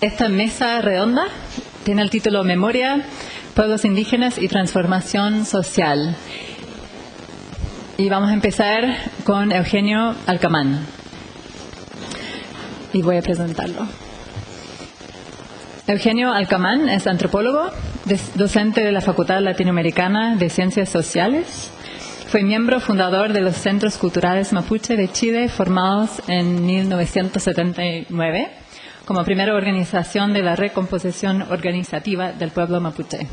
Esta mesa redonda tiene el título Memoria, Pueblos Indígenas y Transformación Social. Y vamos a empezar con Eugenio Alcamán. Y voy a presentarlo. Eugenio Alcamán es antropólogo, docente de la Facultad Latinoamericana de Ciencias Sociales. Fue miembro fundador de los Centros Culturales Mapuche de Chile, formados en 1979, como primera organización de la recomposición organizativa del pueblo mapuche.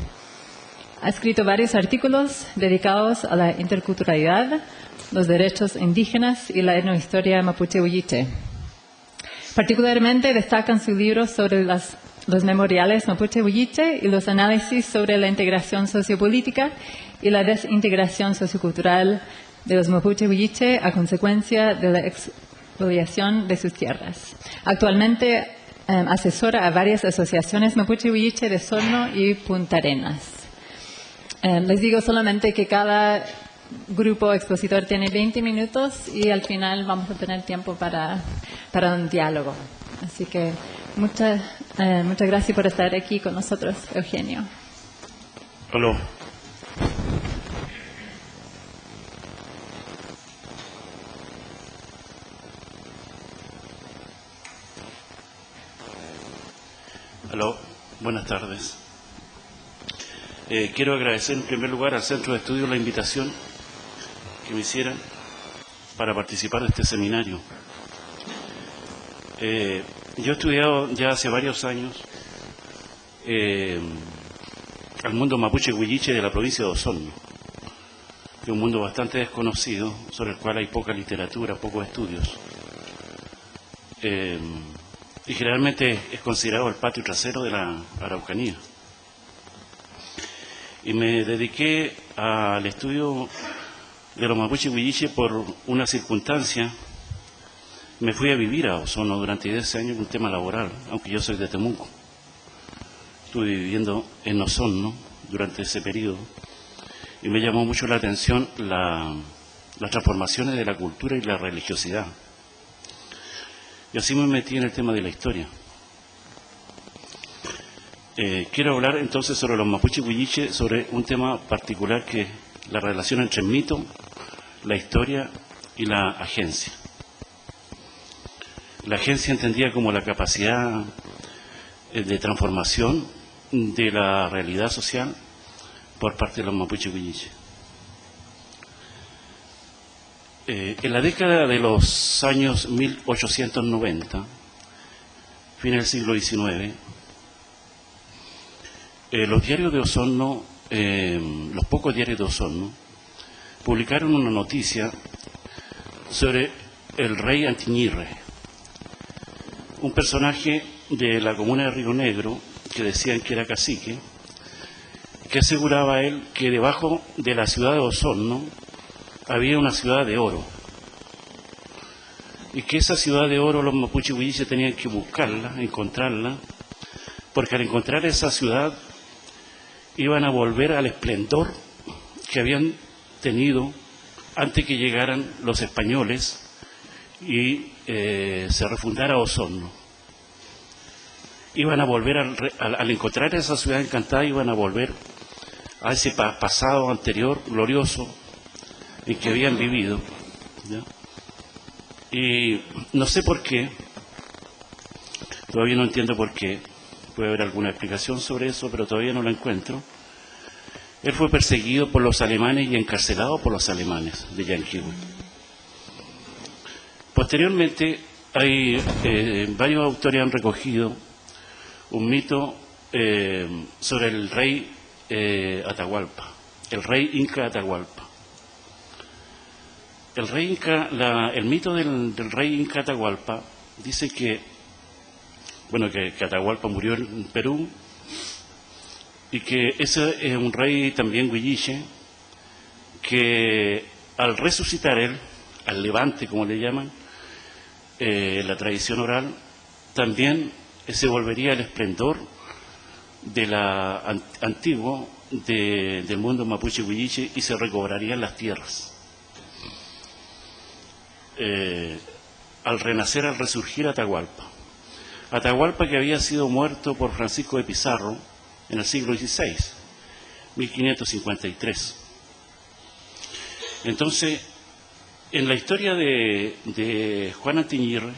Ha escrito varios artículos dedicados a la interculturalidad, los derechos indígenas y la etnohistoria mapuche-huilliche. Particularmente destacan sus libros sobre los memoriales mapuche-huilliche y los análisis sobre la integración sociopolítica y la desintegración sociocultural de los mapuche-huilliche a consecuencia de la expoliación de sus tierras. Actualmente asesora a varias asociaciones mapuche-huilliche de Osorno y Punta Arenas. Les digo solamente que cada grupo expositor tiene 20 minutos y al final vamos a tener tiempo para un diálogo. Así que muchas gracias por estar aquí con nosotros, Eugenio. Hola. Hola, buenas tardes. Quiero agradecer en primer lugar al Centro de Estudios la invitación que me hicieran para participar de este seminario. Yo he estudiado ya hace varios años al mundo mapuche-huilliche de la provincia de Osorno, que es un mundo bastante desconocido, sobre el cual hay poca literatura, pocos estudios. Y generalmente es considerado el patio trasero de la Araucanía. Y me dediqué al estudio de los mapuche-huilliche por una circunstancia. Me fui a vivir a Osorno durante 10 años con un tema laboral, aunque yo soy de Temuco. Estuve viviendo en Osorno durante ese periodo y me llamó mucho la atención las transformaciones de la cultura y la religiosidad. Y así me metí en el tema de la historia. Quiero hablar entonces sobre los mapuche-huilliche, sobre un tema particular que es la relación entre el mito, la historia y la agencia. La agencia entendida como la capacidad de transformación de la realidad social por parte de los mapuche-huilliche. En la década de los años 1890, fin del siglo XIX, los diarios de Osorno, los pocos diarios de Osorno, publicaron una noticia sobre el rey Antiñirre, un personaje de la comuna de Río Negro, que decían que era cacique, que aseguraba él que debajo de la ciudad de Osorno había una ciudad de oro, y que esa ciudad de oro los mapuche-huilliche tenían que buscarla, encontrarla, porque al encontrar esa ciudad iban a volver al esplendor que habían tenido antes que llegaran los españoles y se refundara Osorno. Iban a volver, al encontrar esa ciudad encantada, iban a volver a ese pasado anterior glorioso en que habían vivido, ¿ya? Y no sé por qué, todavía no entiendo por qué, puede haber alguna explicación sobre eso, pero todavía no la encuentro. Él fue perseguido por los alemanes y encarcelado por los alemanes de Yanquihue. Posteriormente, varios autores han recogido un mito sobre el rey Atahualpa, el rey Inca Atahualpa. El rey Inca, el mito del rey Inca Atahualpa dice que Atahualpa murió en Perú y que ese es un rey también huilliche que al resucitar él, al levante como le llaman, la tradición oral, también se volvería el esplendor de antiguo del mundo mapuche-huilliche y se recobrarían las tierras. Al renacer, al resurgir Atahualpa. Atahualpa, que había sido muerto por Francisco de Pizarro en el siglo XVI, 1553. Entonces, en la historia de Juan Antiñirre,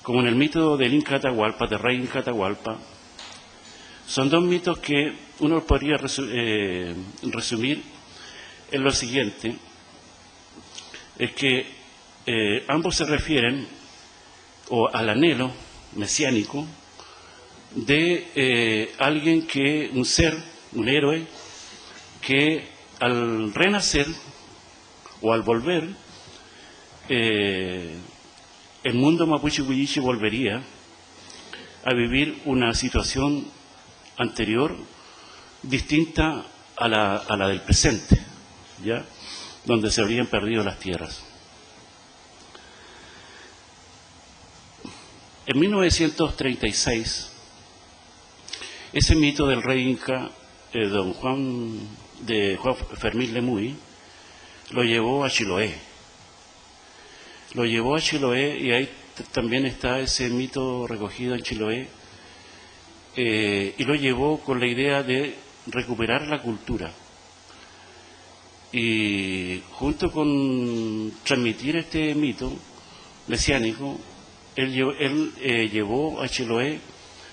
como en el mito del Inca Atahualpa, del rey Inca Atahualpa, son dos mitos que uno podría resumir en lo siguiente, es que ambos se refieren al anhelo mesiánico de alguien que, un ser, un héroe, que al renacer o al volver, el mundo mapuche huilliche volvería a vivir una situación anterior distinta a la del presente, ¿ya? Donde se habrían perdido las tierras. En 1936, ese mito del rey Inca, don Juan Fermín Lemuy, lo llevó a Chiloé. Lo llevó a Chiloé y ahí también está ese mito recogido en Chiloé, y lo llevó con la idea de recuperar la cultura. Y junto con transmitir este mito mesiánico, él llevó a Chiloé,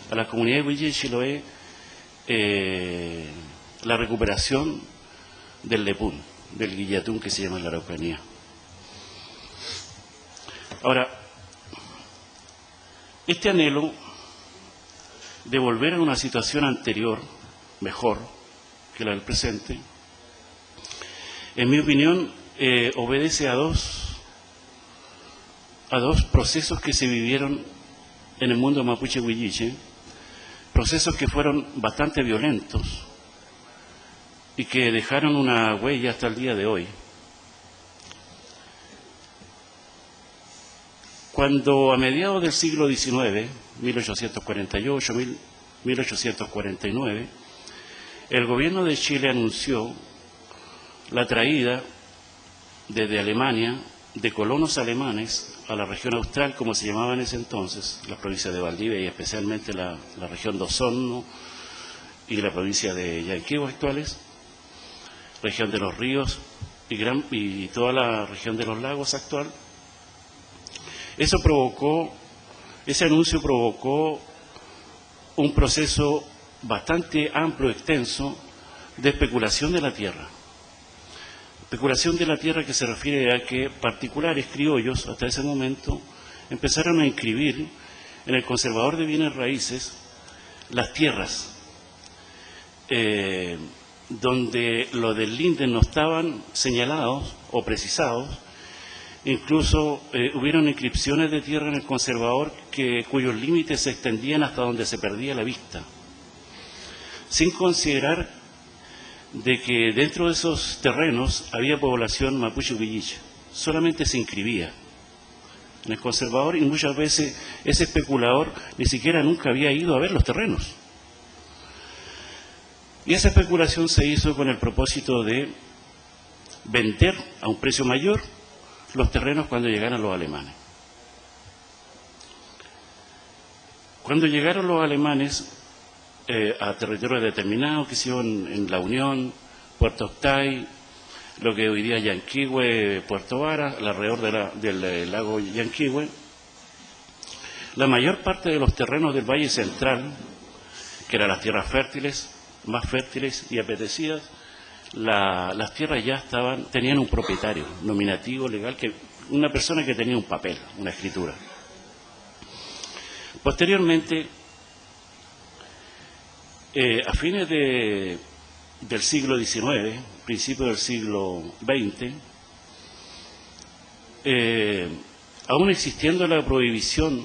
a la comunidad huilliche de Chiloé, la recuperación del lepún, del guillatún que se llama en la Araucanía. Ahora, este anhelo de volver a una situación anterior, mejor que la del presente, en mi opinión, obedece a dos procesos que se vivieron en el mundo mapuche huilliche, procesos que fueron bastante violentos y que dejaron una huella hasta el día de hoy. Cuando a mediados del siglo XIX, 1848, 1849, el gobierno de Chile anunció la traída desde Alemania de colonos alemanes a la región austral, como se llamaba en ese entonces, la provincia de Valdivia y especialmente la región de Osorno y la provincia de Yanquihue actuales, región de los ríos y toda la región de los lagos actual. Ese anuncio provocó un proceso bastante amplio, extenso, de especulación de la tierra. Especulación de la tierra que se refiere a que particulares criollos, hasta ese momento, empezaron a inscribir en el conservador de bienes raíces las tierras, donde los del linde no estaban señalados o precisados. Incluso hubieron inscripciones de tierra en el conservador cuyos límites se extendían hasta donde se perdía la vista, sin considerar de que dentro de esos terrenos había población mapuche huilliche. Solamente se inscribía en el conservador y muchas veces ese especulador ni siquiera nunca había ido a ver los terrenos. Y esa especulación se hizo con el propósito de vender a un precio mayor los terrenos cuando llegaran los alemanes. Cuando llegaron los alemanes a territorios determinados, que se iban en La Unión, Puerto Octay, lo que hoy día es Yanquihue, Puerto Vara, alrededor del lago Yanquihue, la mayor parte de los terrenos del Valle Central, que eran las tierras fértiles, más fértiles y apetecidas, las tierras ya tenían un propietario nominativo legal, una persona que tenía un papel, una escritura. Posteriormente, a fines del siglo XIX, principios del siglo XX, aún existiendo la prohibición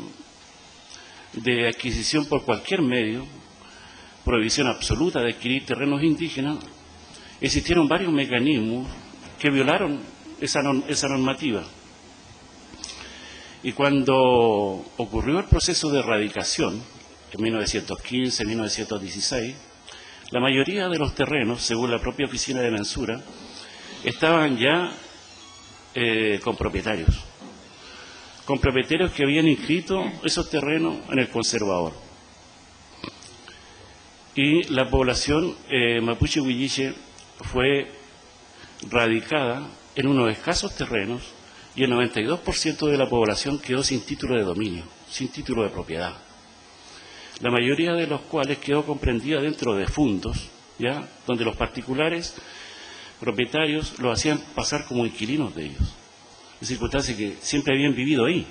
de adquisición por cualquier medio, prohibición absoluta de adquirir terrenos indígenas, existieron varios mecanismos que violaron esa normativa. Y cuando ocurrió el proceso de erradicación, en 1915, 1916, la mayoría de los terrenos, según la propia oficina de mensura, estaban ya con propietarios. con propietarios que habían inscrito esos terrenos en el conservador. Y la población mapuche huilliche fue radicada en unos escasos terrenos y el 92% de la población quedó sin título de dominio, sin título de propiedad. La mayoría de los cuales quedó comprendida dentro de fundos, ¿ya?, donde los particulares propietarios lo hacían pasar como inquilinos de ellos, en circunstancias que siempre habían vivido ahí.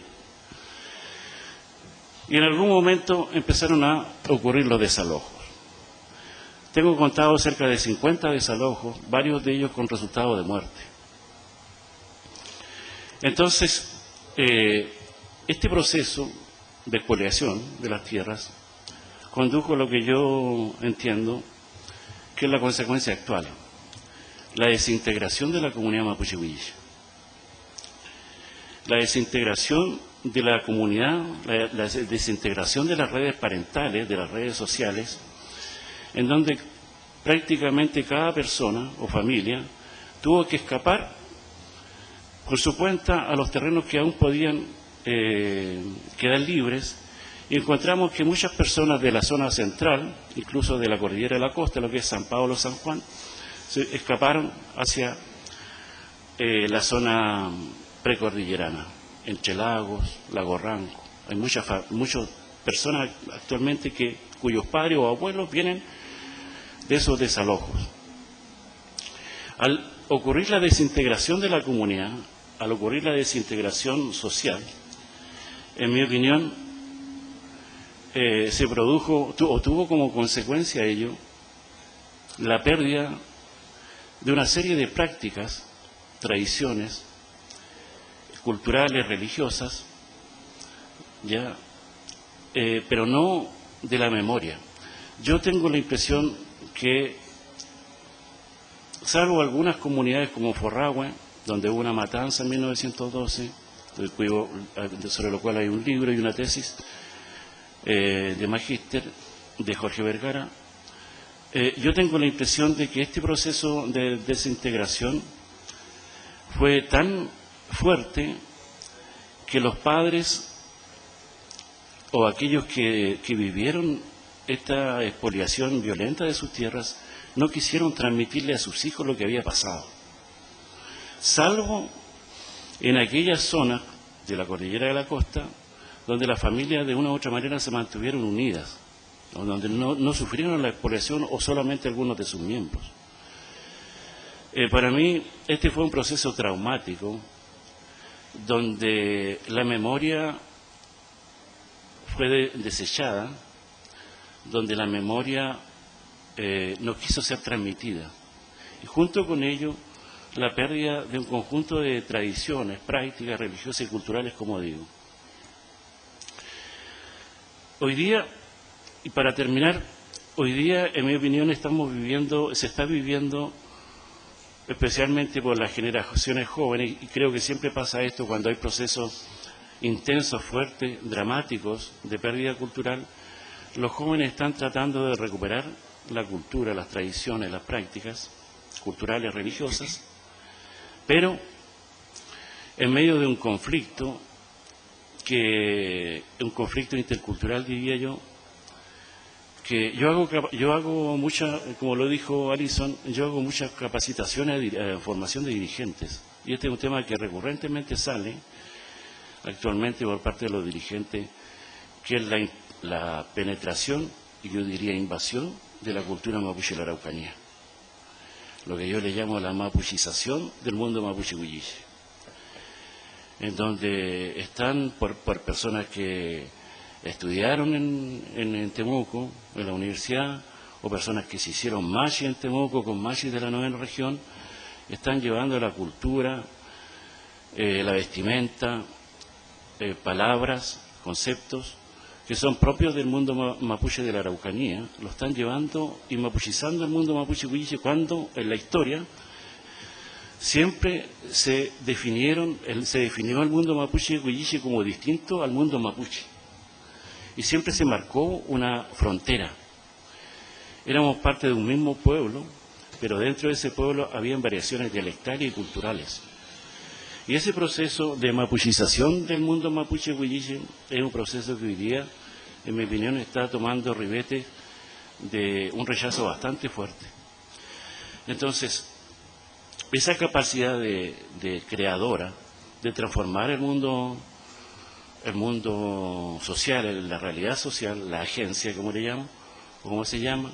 Y en algún momento empezaron a ocurrir los desalojos. Tengo contado cerca de 50 desalojos, varios de ellos con resultado de muerte. Entonces, este proceso de expoliación de las tierras condujo a lo que yo entiendo que es la consecuencia actual, la desintegración de la comunidad mapuche huilliche, la desintegración de la comunidad, la desintegración de las redes parentales, de las redes sociales, en donde prácticamente cada persona o familia tuvo que escapar por su cuenta a los terrenos que aún podían quedar libres, y encontramos que muchas personas de la zona central, incluso de la cordillera de la costa, lo que es San Pablo, San Juan, se escaparon hacia la zona precordillerana, entre Lagos, Lago Ranco. Hay muchas personas actualmente cuyos padres o abuelos vienen de esos desalojos. Al ocurrir la desintegración de la comunidad, al ocurrir la desintegración social, en mi opinión, se produjo o tuvo como consecuencia ello la pérdida de una serie de prácticas, tradiciones culturales, religiosas, ya, pero no de la memoria. Yo tengo la impresión que, salvo algunas comunidades como Forrahue, donde hubo una matanza en 1912, sobre lo cual hay un libro y una tesis de magíster de Jorge Vergara, yo tengo la impresión de que este proceso de desintegración fue tan fuerte que los padres o aquellos que vivieron esta expoliación violenta de sus tierras no quisieron transmitirle a sus hijos lo que había pasado, salvo en aquellas zonas de la cordillera de la costa donde las familias de una u otra manera se mantuvieron unidas, donde no sufrieron la expoliación o solamente algunos de sus miembros. Para mí este fue un proceso traumático donde la memoria fue desechada, donde la memoria no quiso ser transmitida, y junto con ello la pérdida de un conjunto de tradiciones, prácticas religiosas y culturales, como digo. Hoy día, y para terminar, hoy día, en mi opinión, se está viviendo, especialmente por las generaciones jóvenes, y creo que siempre pasa esto cuando hay procesos intensos, fuertes, dramáticos de pérdida cultural, los jóvenes están tratando de recuperar la cultura, las tradiciones, las prácticas culturales, religiosas, pero en medio de un conflicto intercultural, diría yo, que yo hago mucha, como lo dijo Alison, yo hago muchas capacitaciones de formación de dirigentes, y este es un tema que recurrentemente sale actualmente por parte de los dirigentes, que es la penetración, y yo diría invasión, de la cultura mapuche de la Araucanía, lo que yo le llamo la mapuchización del mundo mapuche huilliche, en donde están por personas que estudiaron en Temuco, en la universidad, o personas que se hicieron machi en Temuco con machis de la 9ª región, están llevando la cultura, la vestimenta, palabras, conceptos que son propios del mundo mapuche de la Araucanía, lo están llevando y mapuchizando el mundo mapuche huilliche, cuando en la historia siempre se definió el mundo mapuche huilliche como distinto al mundo mapuche, y siempre se marcó una frontera. Éramos parte de un mismo pueblo, pero dentro de ese pueblo habían variaciones dialectales y culturales. Y ese proceso de mapuchización del mundo mapuche huilliche es un proceso que hoy día, en mi opinión, está tomando ribete de un rechazo bastante fuerte. Entonces, esa capacidad de creadora, de transformar el mundo social, la realidad social, la agencia, como le llaman, o como se llama,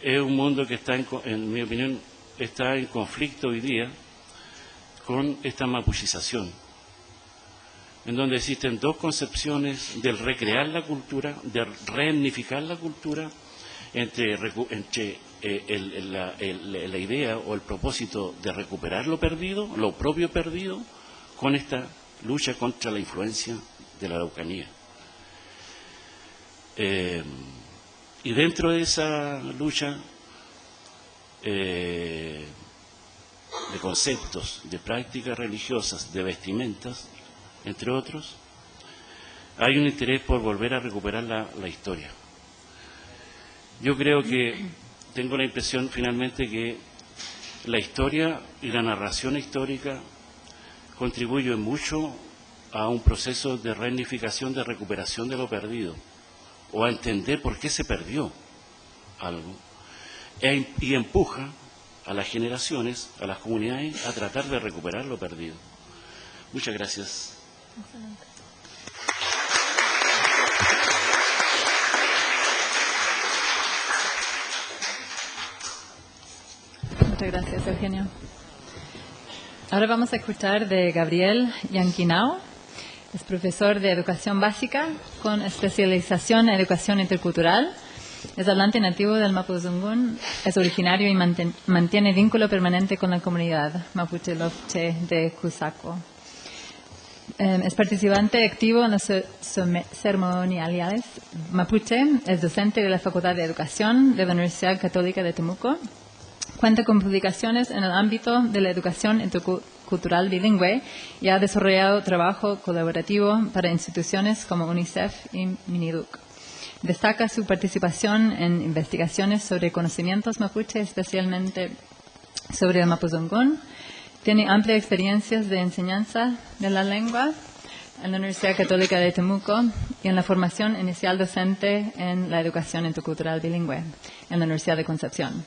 es un mundo que está, en mi opinión, está en conflicto hoy día con esta mapuchización, en donde existen dos concepciones del recrear la cultura, de resignificar la cultura, entre la idea o el propósito de recuperar lo perdido, lo propio perdido, con esta lucha contra la influencia de la Araucanía. Y dentro de esa lucha de conceptos, de prácticas religiosas, de vestimentas, entre otros, hay un interés por volver a recuperar la historia. Yo creo que tengo la impresión finalmente que la historia y la narración histórica contribuyen mucho a un proceso de resignificación, de recuperación de lo perdido, o a entender por qué se perdió algo, y empuja a las generaciones, a las comunidades, a tratar de recuperar lo perdido. Muchas gracias. Muchas gracias, Eugenio. Ahora vamos a escuchar de Gabriel Yanquinao. Es profesor de educación básica con especialización en educación intercultural. Es hablante nativo del Mapudungun, es originario y mantiene vínculo permanente con la comunidad Mapuche Lofche de Cusaco. Es participante activo en los ceremoniales mapuche, es docente de la Facultad de Educación de la Universidad Católica de Temuco. Cuenta con publicaciones en el ámbito de la educación intercultural bilingüe y ha desarrollado trabajo colaborativo para instituciones como UNICEF y MINIDUC. Destaca su participación en investigaciones sobre conocimientos mapuche, especialmente sobre el Mapudungun. Tiene amplia experiencia de enseñanza de la lengua en la Universidad Católica de Temuco y en la formación inicial docente en la educación intercultural bilingüe en la Universidad de Concepción.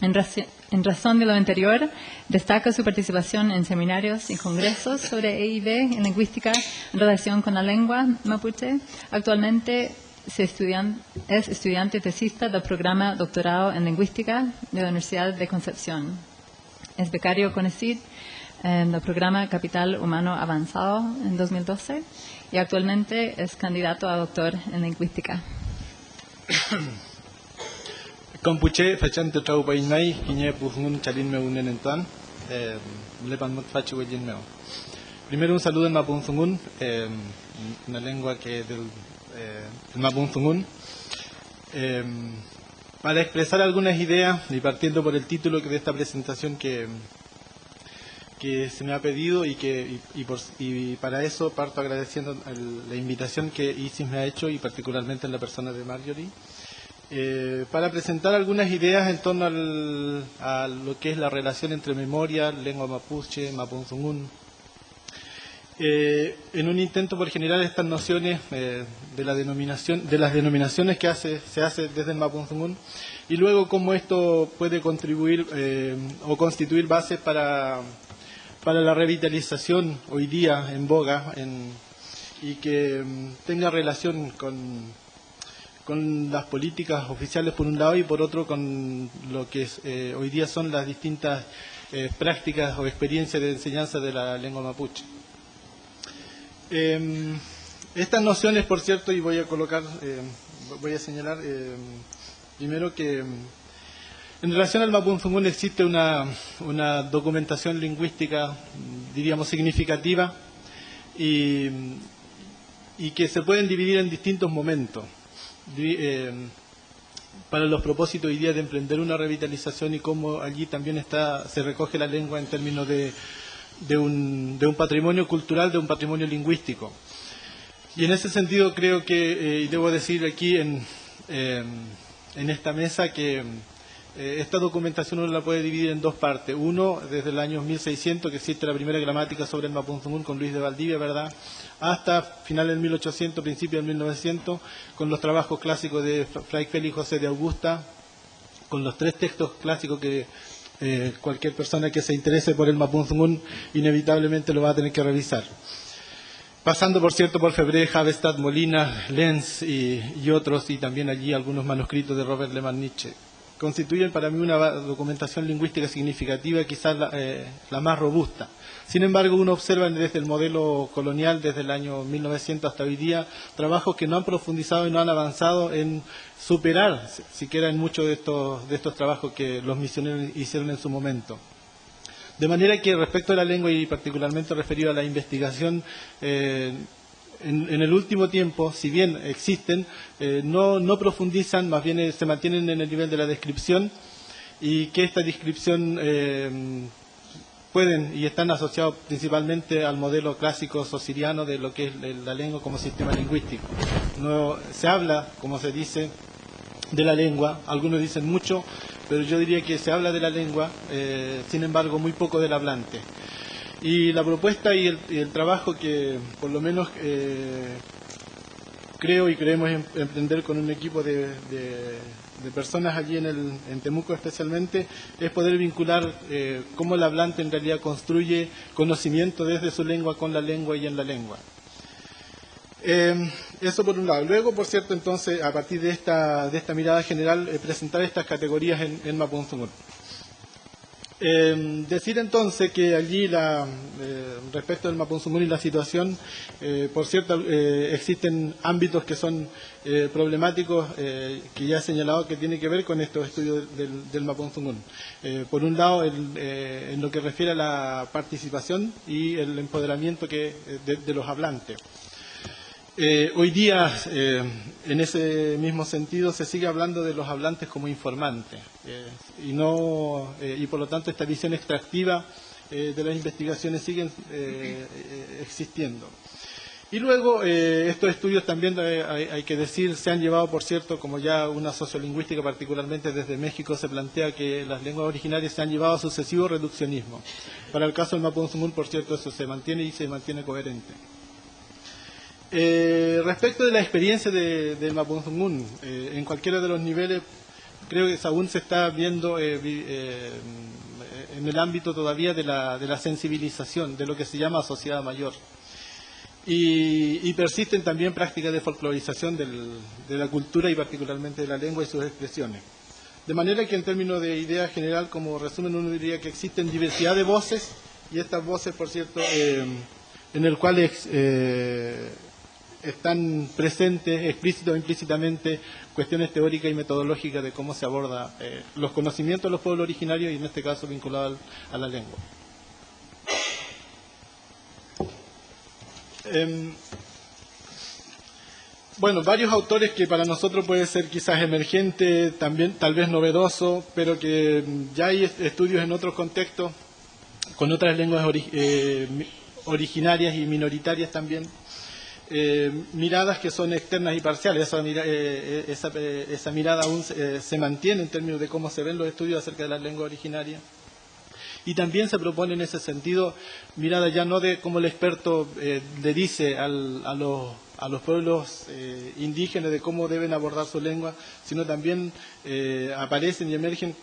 En razón de lo anterior, destaca su participación en seminarios y congresos sobre EIB en lingüística en relación con la lengua mapuche. Actualmente es estudiante tesista del programa Doctorado en Lingüística de la Universidad de Concepción. Es becario CONECYT en el programa Capital Humano Avanzado en 2012 y actualmente es candidato a doctor en lingüística. Compuche, fachante trau painai, quiñe puzmun chalin me unen en tuan, lepan mut fachu wejin meo. Primero un saludo en Mapudungun, una lengua que del Mapudungun, para expresar algunas ideas y partiendo por el título de esta presentación que se me ha pedido y para eso parto agradeciendo la invitación que Isis me ha hecho y particularmente en la persona de Marjorie. Para presentar algunas ideas en torno a lo que es la relación entre memoria, lengua mapuche, Mapudungun, en un intento por generar estas nociones de las denominaciones que se hace desde el Mapudungun y luego cómo esto puede contribuir o constituir bases para la revitalización hoy día en boga y que tenga relación con las políticas oficiales por un lado y por otro con lo que hoy día son las distintas prácticas o experiencias de enseñanza de la lengua mapuche. Estas nociones, por cierto, y voy a señalar primero que en relación al Mapudungun existe una documentación lingüística, diríamos, significativa y que se pueden dividir en distintos momentos. Para los propósitos hoy día de emprender una revitalización y cómo allí también se recoge la lengua en términos de un patrimonio cultural, de un patrimonio lingüístico. Y en ese sentido creo que, y debo decir aquí en esta mesa, que esta documentación uno la puede dividir en dos partes. Uno, desde el año 1600, que existe la primera gramática sobre el Mapudungun con Luis de Valdivia, ¿verdad?, hasta finales del 1800, principios del 1900, con los trabajos clásicos de Fray Félix José de Augusta, con los 3 textos clásicos que cualquier persona que se interese por el Mapudungun inevitablemente lo va a tener que revisar. Pasando, por cierto, por Febré, Havestad, Molina, Lenz y otros, y también allí algunos manuscritos de Robert Lehmann Nietzsche. Constituyen para mí una documentación lingüística significativa, quizás la más robusta. Sin embargo, uno observa desde el modelo colonial, desde el año 1900 hasta hoy día, trabajos que no han profundizado y no han avanzado en superar, siquiera en muchos de estos trabajos que los misioneros hicieron en su momento. De manera que respecto a la lengua y particularmente referido a la investigación, en el último tiempo, si bien existen, no profundizan, más bien se mantienen en el nivel de la descripción, y que esta descripción pueden y están asociados principalmente al modelo clásico sociriano de lo que es la lengua como sistema lingüístico. No se habla, como se dice, de la lengua, algunos dicen mucho, pero yo diría que se habla de la lengua, sin embargo muy poco del hablante. Y la propuesta y el trabajo que por lo menos creo y creemos emprender con un equipo de personas allí en Temuco especialmente, es poder vincular cómo el hablante en realidad construye conocimiento desde su lengua, con la lengua y en la lengua. Eso por un lado. Luego, por cierto, entonces, a partir de esta mirada general, presentar estas categorías en Mapudungun. Decir entonces que allí respecto del Mapudungun y la situación, por cierto, existen ámbitos que son problemáticos, que ya he señalado que tiene que ver con estos estudios del Mapudungun. Por un lado, en lo que refiere a la participación y el empoderamiento de los hablantes. Hoy día, en ese mismo sentido, se sigue hablando de los hablantes como informantes, y por lo tanto esta visión extractiva de las investigaciones siguen existiendo. Y luego, estos estudios también, hay que decir, se han llevado, por cierto, como ya una sociolingüística, particularmente desde México, se plantea que las lenguas originarias se han llevado a sucesivo reduccionismo. Para el caso del Mapudungun, por cierto, eso se mantiene y se mantiene coherente. Respecto de la experiencia del Mapudungun, en cualquiera de los niveles, creo que aún se está viendo en el ámbito todavía de la sensibilización, de lo que se llama sociedad mayor. Y persisten también prácticas de folclorización de la cultura y particularmente de la lengua y sus expresiones. De manera que en términos de idea general, como resumen, uno diría que existen diversidad de voces, y estas voces, por cierto, en el cual están presentes, explícito o implícitamente, cuestiones teóricas y metodológicas de cómo se aborda los conocimientos de los pueblos originarios y en este caso vinculado a la lengua. Bueno, varios autores que para nosotros puede ser quizás emergente, también tal vez novedoso, pero que ya hay estudios en otros contextos, con otras lenguas originarias y minoritarias también. Miradas que son externas y parciales, esa mirada aún se mantiene en términos de cómo se ven los estudios acerca de las lenguas originarias. Y también se propone en ese sentido mirada ya no de cómo el experto le dice a los pueblos indígenas de cómo deben abordar su lengua, sino también aparecen y emergen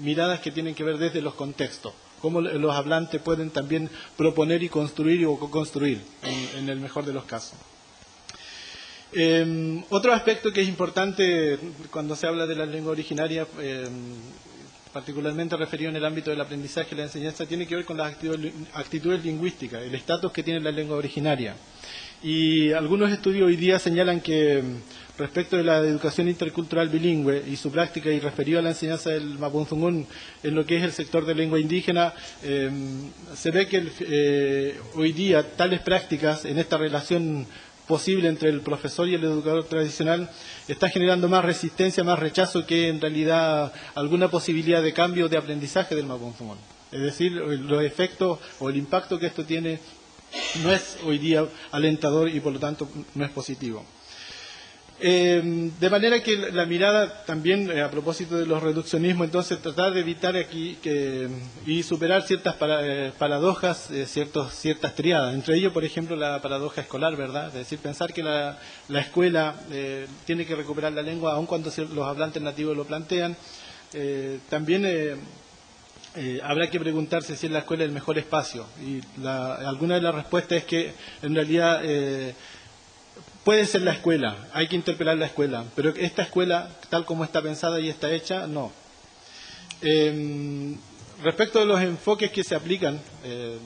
miradas que tienen que ver desde los contextos, cómo los hablantes pueden también proponer y construir o co-construir, en el mejor de los casos. Otro aspecto que es importante cuando se habla de las lenguas originarias, particularmente referido en el ámbito del aprendizaje y la enseñanza, tiene que ver con las actitudes lingüísticas, el estatus que tiene la lengua originaria. Y algunos estudios hoy día señalan que respecto de la educación intercultural bilingüe y su práctica y referido a la enseñanza del Mapudungun en lo que es el sector de lengua indígena, se ve que hoy día tales prácticas en esta relación posible entre el profesor y el educador tradicional está generando más resistencia, más rechazo que en realidad alguna posibilidad de cambio de aprendizaje del Mapudungun. Es decir, los efectos o el impacto que esto tiene no es hoy día alentador y por lo tanto no es positivo. De manera que la mirada también, a propósito de los reduccionismos, entonces tratar de evitar aquí y superar ciertas paradojas, ciertas triadas. Entre ellos, por ejemplo, la paradoja escolar, ¿verdad? Es decir, pensar que la escuela tiene que recuperar la lengua, aun cuando los hablantes nativos lo plantean. También habrá que preguntarse si en la escuela es el mejor espacio. Y alguna de las respuestas es que, en realidad, puede ser la escuela, hay que interpelar la escuela, pero esta escuela, tal como está pensada y está hecha, no. Respecto de los enfoques que se aplican,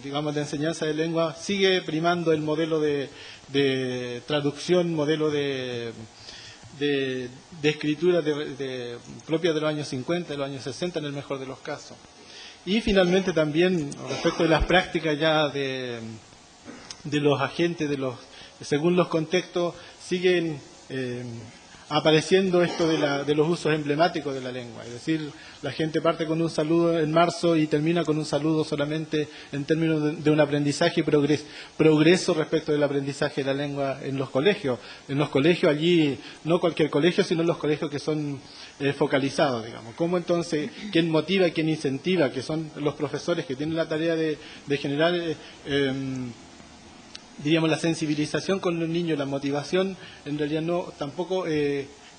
digamos, de enseñanza de lengua, sigue primando el modelo de traducción, modelo de escritura propia de los años 50, de los años 60, en el mejor de los casos. Y finalmente también, respecto de las prácticas ya de los agentes, según los contextos, siguen apareciendo esto de los usos emblemáticos de la lengua. Es decir, la gente parte con un saludo en marzo y termina con un saludo solamente en términos de un aprendizaje y progreso respecto del aprendizaje de la lengua en los colegios. En los colegios allí, no cualquier colegio, sino los colegios que son focalizados, digamos. ¿Cómo entonces, quién motiva y quién incentiva? Que son los profesores que tienen la tarea de generar diríamos, la sensibilización con los niños, la motivación, en realidad tampoco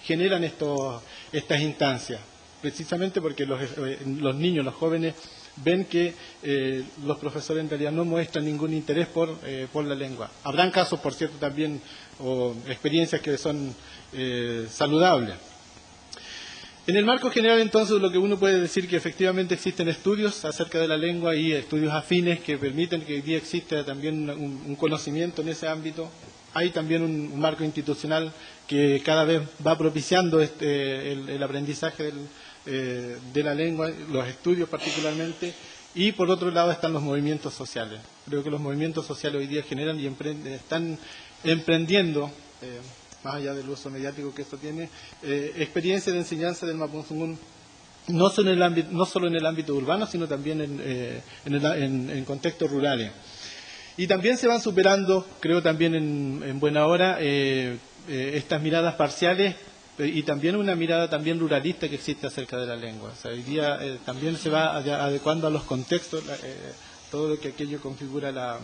generan estas instancias, precisamente porque los niños, los jóvenes, ven que los profesores en realidad no muestran ningún interés por la lengua. Habrán casos, por cierto, también, o experiencias que son saludables. En el marco general, entonces, lo que uno puede decir que efectivamente existen estudios acerca de la lengua y estudios afines que permiten que hoy día exista también un conocimiento en ese ámbito. Hay también un marco institucional que cada vez va propiciando el aprendizaje de la lengua, los estudios particularmente, y por otro lado están los movimientos sociales. Creo que los movimientos sociales hoy día generan y están emprendiendo, más allá del uso mediático que esto tiene, experiencia de enseñanza del Mapudungun, no solo en el ámbito urbano, sino también en contextos rurales. Y también se van superando, creo también en buena hora, estas miradas parciales y también una mirada también ruralista que existe acerca de la lengua. O sea, hoy día también se va adecuando a los contextos todo lo que aquello configura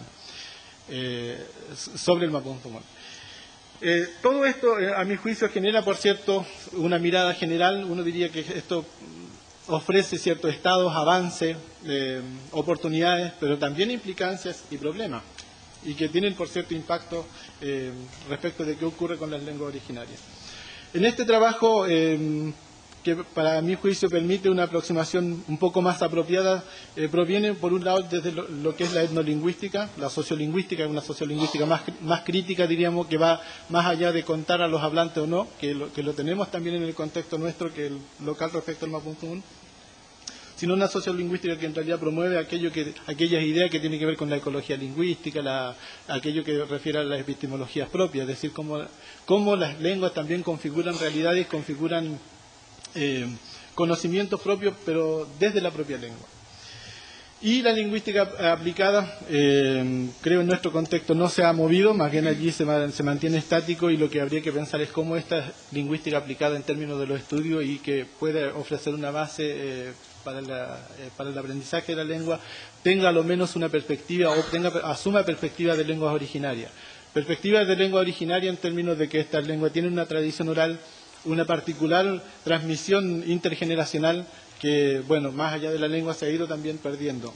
sobre el Mapudungun. Todo esto, a mi juicio, genera, por cierto, una mirada general. Uno diría que esto ofrece ciertos estados, avances, oportunidades, pero también implicancias y problemas, y que tienen, por cierto, impacto respecto de qué ocurre con las lenguas originarias. En este trabajo, que para mi juicio permite una aproximación un poco más apropiada, proviene por un lado desde lo que es la etnolingüística, la sociolingüística, una sociolingüística más crítica, diríamos, que va más allá de contar a los hablantes o no, que lo tenemos también en el contexto nuestro, que el local respecto al Mapudungun, sino una sociolingüística que en realidad promueve aquellas ideas que tienen que ver con la ecología lingüística, aquello que refiere a las epistemologías propias, es decir, cómo las lenguas también configuran realidades, configuran conocimientos propios, pero desde la propia lengua. Y la lingüística aplicada, creo en nuestro contexto no se ha movido, más bien allí se mantiene estático, y lo que habría que pensar es cómo esta lingüística aplicada en términos de los estudios y que puede ofrecer una base para el aprendizaje de la lengua, tenga a lo menos una perspectiva o asuma perspectiva de lenguas originarias. Perspectivas de lengua originaria en términos de que esta lengua tiene una tradición oral, una particular transmisión intergeneracional que, bueno, más allá de la lengua se ha ido también perdiendo.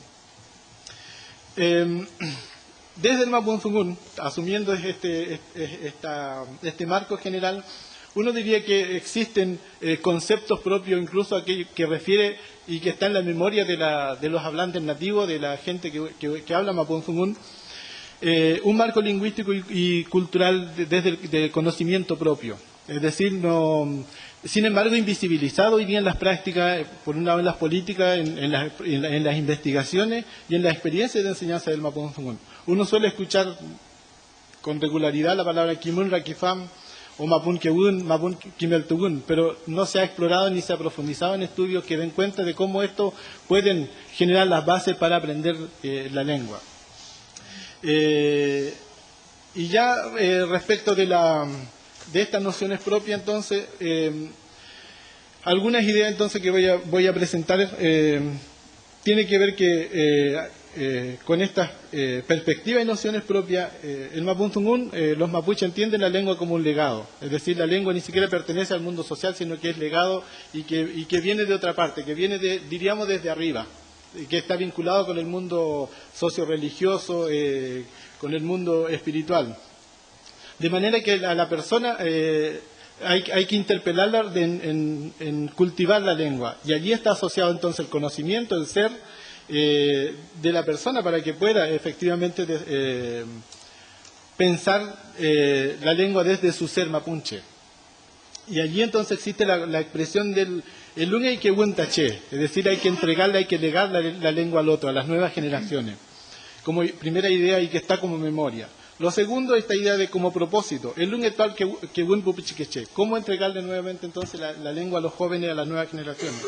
Desde el Mapudungun, asumiendo este marco general, uno diría que existen conceptos propios, incluso aquello que refiere y que está en la memoria de los hablantes nativos, de la gente que habla Mapudungun, un marco lingüístico y cultural desde el conocimiento propio. Es decir, sin embargo, invisibilizado hoy día en las prácticas, por un lado en las políticas, en las investigaciones y en las experiencias de enseñanza del Mapudungun. Uno suele escuchar con regularidad la palabra Kimun Rakifam o Mapun Kewun, Mapun Kimeltugun, pero no se ha explorado ni se ha profundizado en estudios que den cuenta de cómo esto pueden generar las bases para aprender la lengua. Y ya respecto de estas nociones propias, entonces, algunas ideas entonces que voy a presentar tiene que ver que con estas perspectivas y nociones propias, el Mapudungun, los mapuches entienden la lengua como un legado, es decir, la lengua ni siquiera pertenece al mundo social, sino que es legado y que viene de otra parte, que viene diríamos desde arriba, que está vinculado con el mundo socio-religioso, con el mundo espiritual. De manera que a la persona hay que interpelarla en cultivar la lengua. Y allí está asociado entonces el conocimiento, el ser de la persona para que pueda efectivamente pensar la lengua desde su ser mapuche. Y allí entonces existe la expresión del el unge que taché, es decir, hay que entregarle, hay que legar la lengua al otro, a las nuevas generaciones, como primera idea y que está como memoria. Lo segundo, esta idea de como propósito, el unge tal que buen pupichiqueche, cómo entregarle nuevamente entonces la lengua a los jóvenes, a las nuevas generaciones.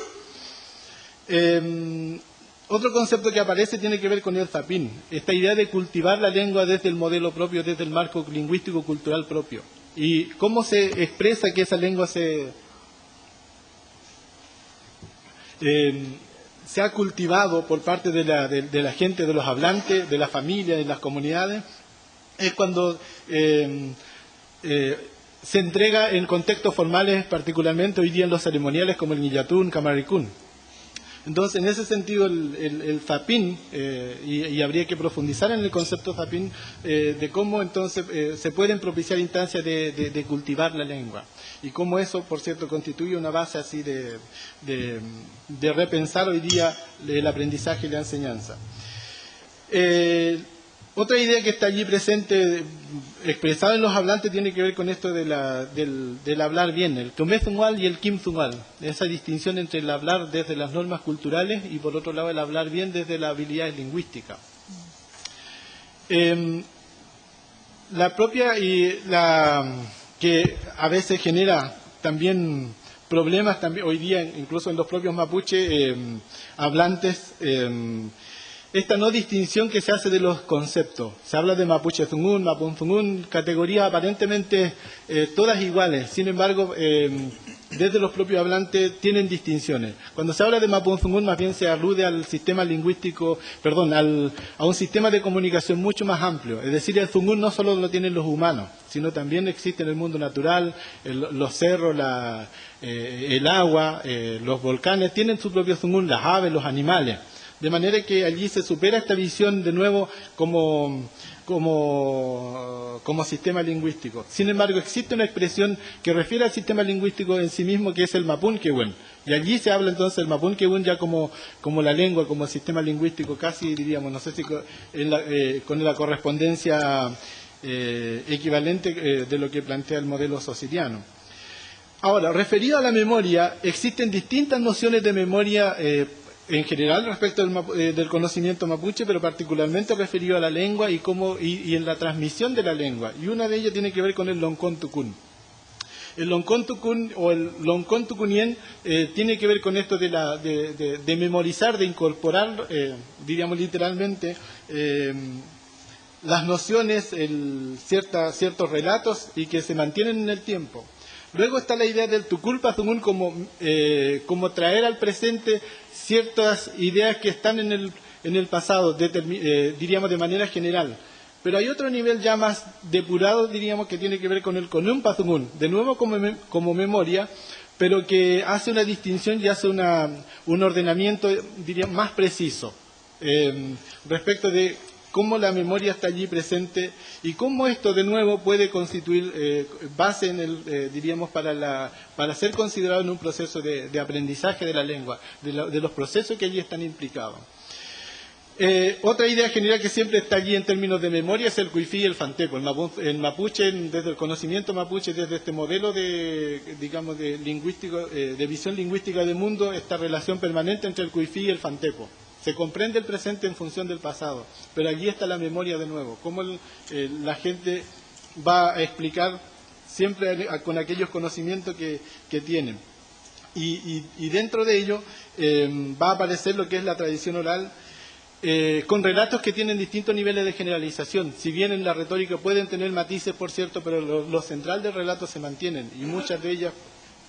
Otro concepto que aparece tiene que ver con el zapín, esta idea de cultivar la lengua desde el modelo propio, desde el marco lingüístico-cultural propio. Y cómo se expresa que esa lengua se ha cultivado por parte de la gente, de los hablantes, de la familia, de las comunidades, es cuando se entrega en contextos formales, particularmente hoy día en los ceremoniales como el Nillatún, Camaricún. Entonces, en ese sentido, el zapín, y habría que profundizar en el concepto zapín, de cómo entonces se pueden propiciar instancias de cultivar la lengua. Y cómo eso, por cierto, constituye una base así de repensar hoy día el aprendizaje y la enseñanza. Otra idea que está allí presente, expresada en los hablantes, tiene que ver con esto del hablar bien, el Tomezungual y el Kimzungual, esa distinción entre el hablar desde las normas culturales y por otro lado el hablar bien desde las habilidades lingüísticas. La propia y la que a veces genera también problemas, también hoy día incluso en los propios mapuche hablantes, esta no distinción que se hace de los conceptos. Se habla de mapuche zungún, mapunzungún, categorías aparentemente todas iguales. Sin embargo, desde los propios hablantes tienen distinciones. Cuando se habla de mapunzungún, más bien se alude al sistema lingüístico, a un sistema de comunicación mucho más amplio. Es decir, el zungún no solo lo tienen los humanos, sino también existe en el mundo natural, los cerros, el agua, los volcanes, tienen su propio zungún, las aves, los animales. De manera que allí se supera esta visión de nuevo como sistema lingüístico. Sin embargo, existe una expresión que refiere al sistema lingüístico en sí mismo, que es el Mapun-Kewin. Y allí se habla entonces el Mapun-Kewin ya como la lengua, como sistema lingüístico, casi diríamos, no sé si con la correspondencia equivalente de lo que plantea el modelo societiano. Ahora, referido a la memoria, existen distintas nociones de memoria en general respecto del conocimiento mapuche, pero particularmente referido a la lengua y en la transmisión de la lengua. Y una de ellas tiene que ver con el Loncón Tucún. El Loncón Tucún o el Loncón Tucunien tiene que ver con esto de memorizar, de incorporar, diríamos literalmente, las nociones, ciertos relatos y que se mantienen en el tiempo. Luego está la idea del Tuculpa Zungún como traer al presente ciertas ideas que están en el pasado, diríamos de manera general. Pero hay otro nivel ya más depurado, diríamos, que tiene que ver con el Conumpa Zungún, de nuevo como memoria, pero que hace una distinción y hace un ordenamiento, diríamos, más preciso respecto de cómo la memoria está allí presente y cómo esto de nuevo puede constituir base diríamos para ser considerado en un proceso de aprendizaje de la lengua, de los procesos que allí están implicados. Otra idea general que siempre está allí en términos de memoria es el cuifí y el fantepo. El mapuche, desde el conocimiento mapuche, desde este modelo de visión lingüística del mundo, esta relación permanente entre el cuifí y el fantepo. Se comprende el presente en función del pasado, pero allí está la memoria de nuevo, cómo la gente va a explicar siempre con aquellos conocimientos que tienen. Y dentro de ello va a aparecer lo que es la tradición oral con relatos que tienen distintos niveles de generalización. Si bien en la retórica pueden tener matices, por cierto, pero lo central del relato se mantienen. Y muchas de ellas,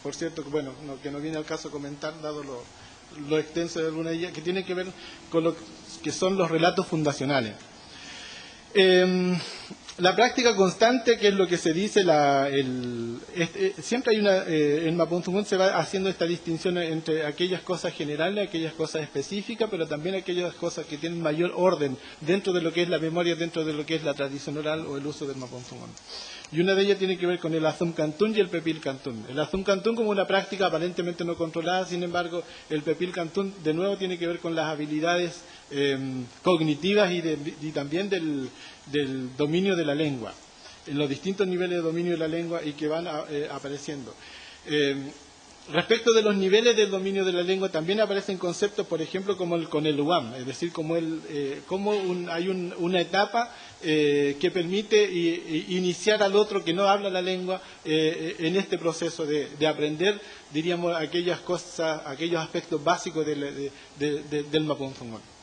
por cierto, bueno, que no viene al caso comentar, dado lo extenso de alguna de ellas, que tienen que ver con lo que son los relatos fundacionales. La práctica constante, que es lo que se dice, siempre hay en Mapudungun se va haciendo esta distinción entre aquellas cosas generales, aquellas cosas específicas, pero también aquellas cosas que tienen mayor orden dentro de lo que es la memoria, dentro de lo que es la tradición oral o el uso del Mapudungun. Y una de ellas tiene que ver con el Azum Cantún y el Pepil Cantún. El Azum Cantún como una práctica aparentemente no controlada, sin embargo, el Pepil Cantún de nuevo tiene que ver con las habilidades cognitivas y también del dominio de la lengua, en los distintos niveles de dominio de la lengua y que van apareciendo. Respecto de los niveles del dominio de la lengua, también aparecen conceptos, por ejemplo, como con el UAM, es decir, como hay una etapa que permite iniciar al otro que no habla la lengua en este proceso de aprender, diríamos, aquellas cosas, aquellos aspectos básicos del Mapudungun.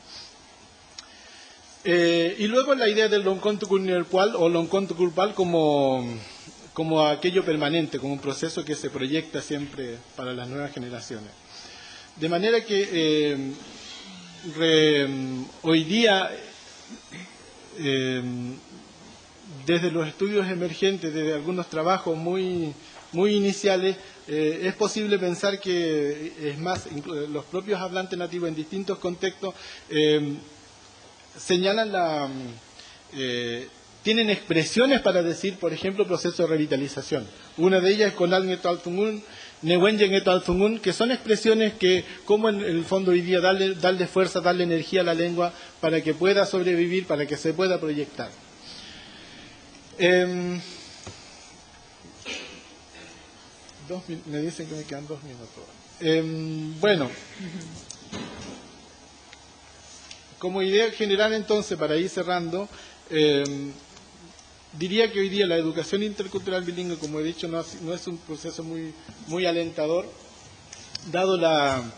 Y luego la idea del Loncontucunircual o Loncontucurpal como aquello permanente, como un proceso que se proyecta siempre para las nuevas generaciones. De manera que hoy día, desde los estudios emergentes, desde algunos trabajos muy iniciales, es posible pensar que, es más, los propios hablantes nativos en distintos contextos señalan tienen expresiones para decir, por ejemplo, proceso de revitalización. Una de ellas es Konal Neto Altungun, Newenyen Neto Altungun, que son expresiones que, como en el fondo hoy día, darle fuerza, darle energía a la lengua para que pueda sobrevivir, para que se pueda proyectar. Me dicen que me quedan 2 minutos. Bueno. Como idea general, entonces, para ir cerrando, diría que hoy día la educación intercultural bilingüe, como he dicho, no es un proceso muy alentador, dada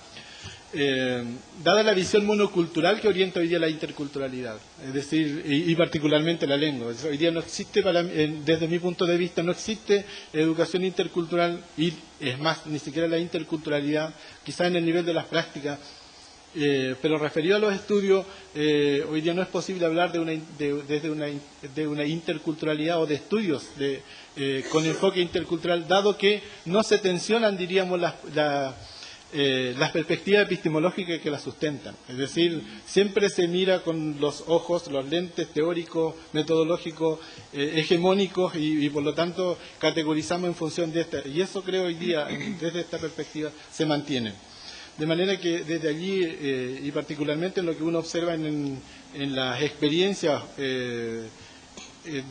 la visión monocultural que orienta hoy día la interculturalidad, es decir, y particularmente la lengua. Hoy día no existe, desde mi punto de vista, no existe educación intercultural, y es más, ni siquiera la interculturalidad, quizá en el nivel de las prácticas. Pero referido a los estudios, hoy día no es posible hablar de una interculturalidad o de estudios con enfoque intercultural, dado que no se tensionan, diríamos, las perspectivas epistemológicas que las sustentan. Es decir, siempre se mira con los ojos, los lentes teóricos, metodológicos, hegemónicos y por lo tanto categorizamos en función de esta. Y eso creo hoy día, desde esta perspectiva, se mantiene. De manera que desde allí, y particularmente en lo que uno observa en las experiencias,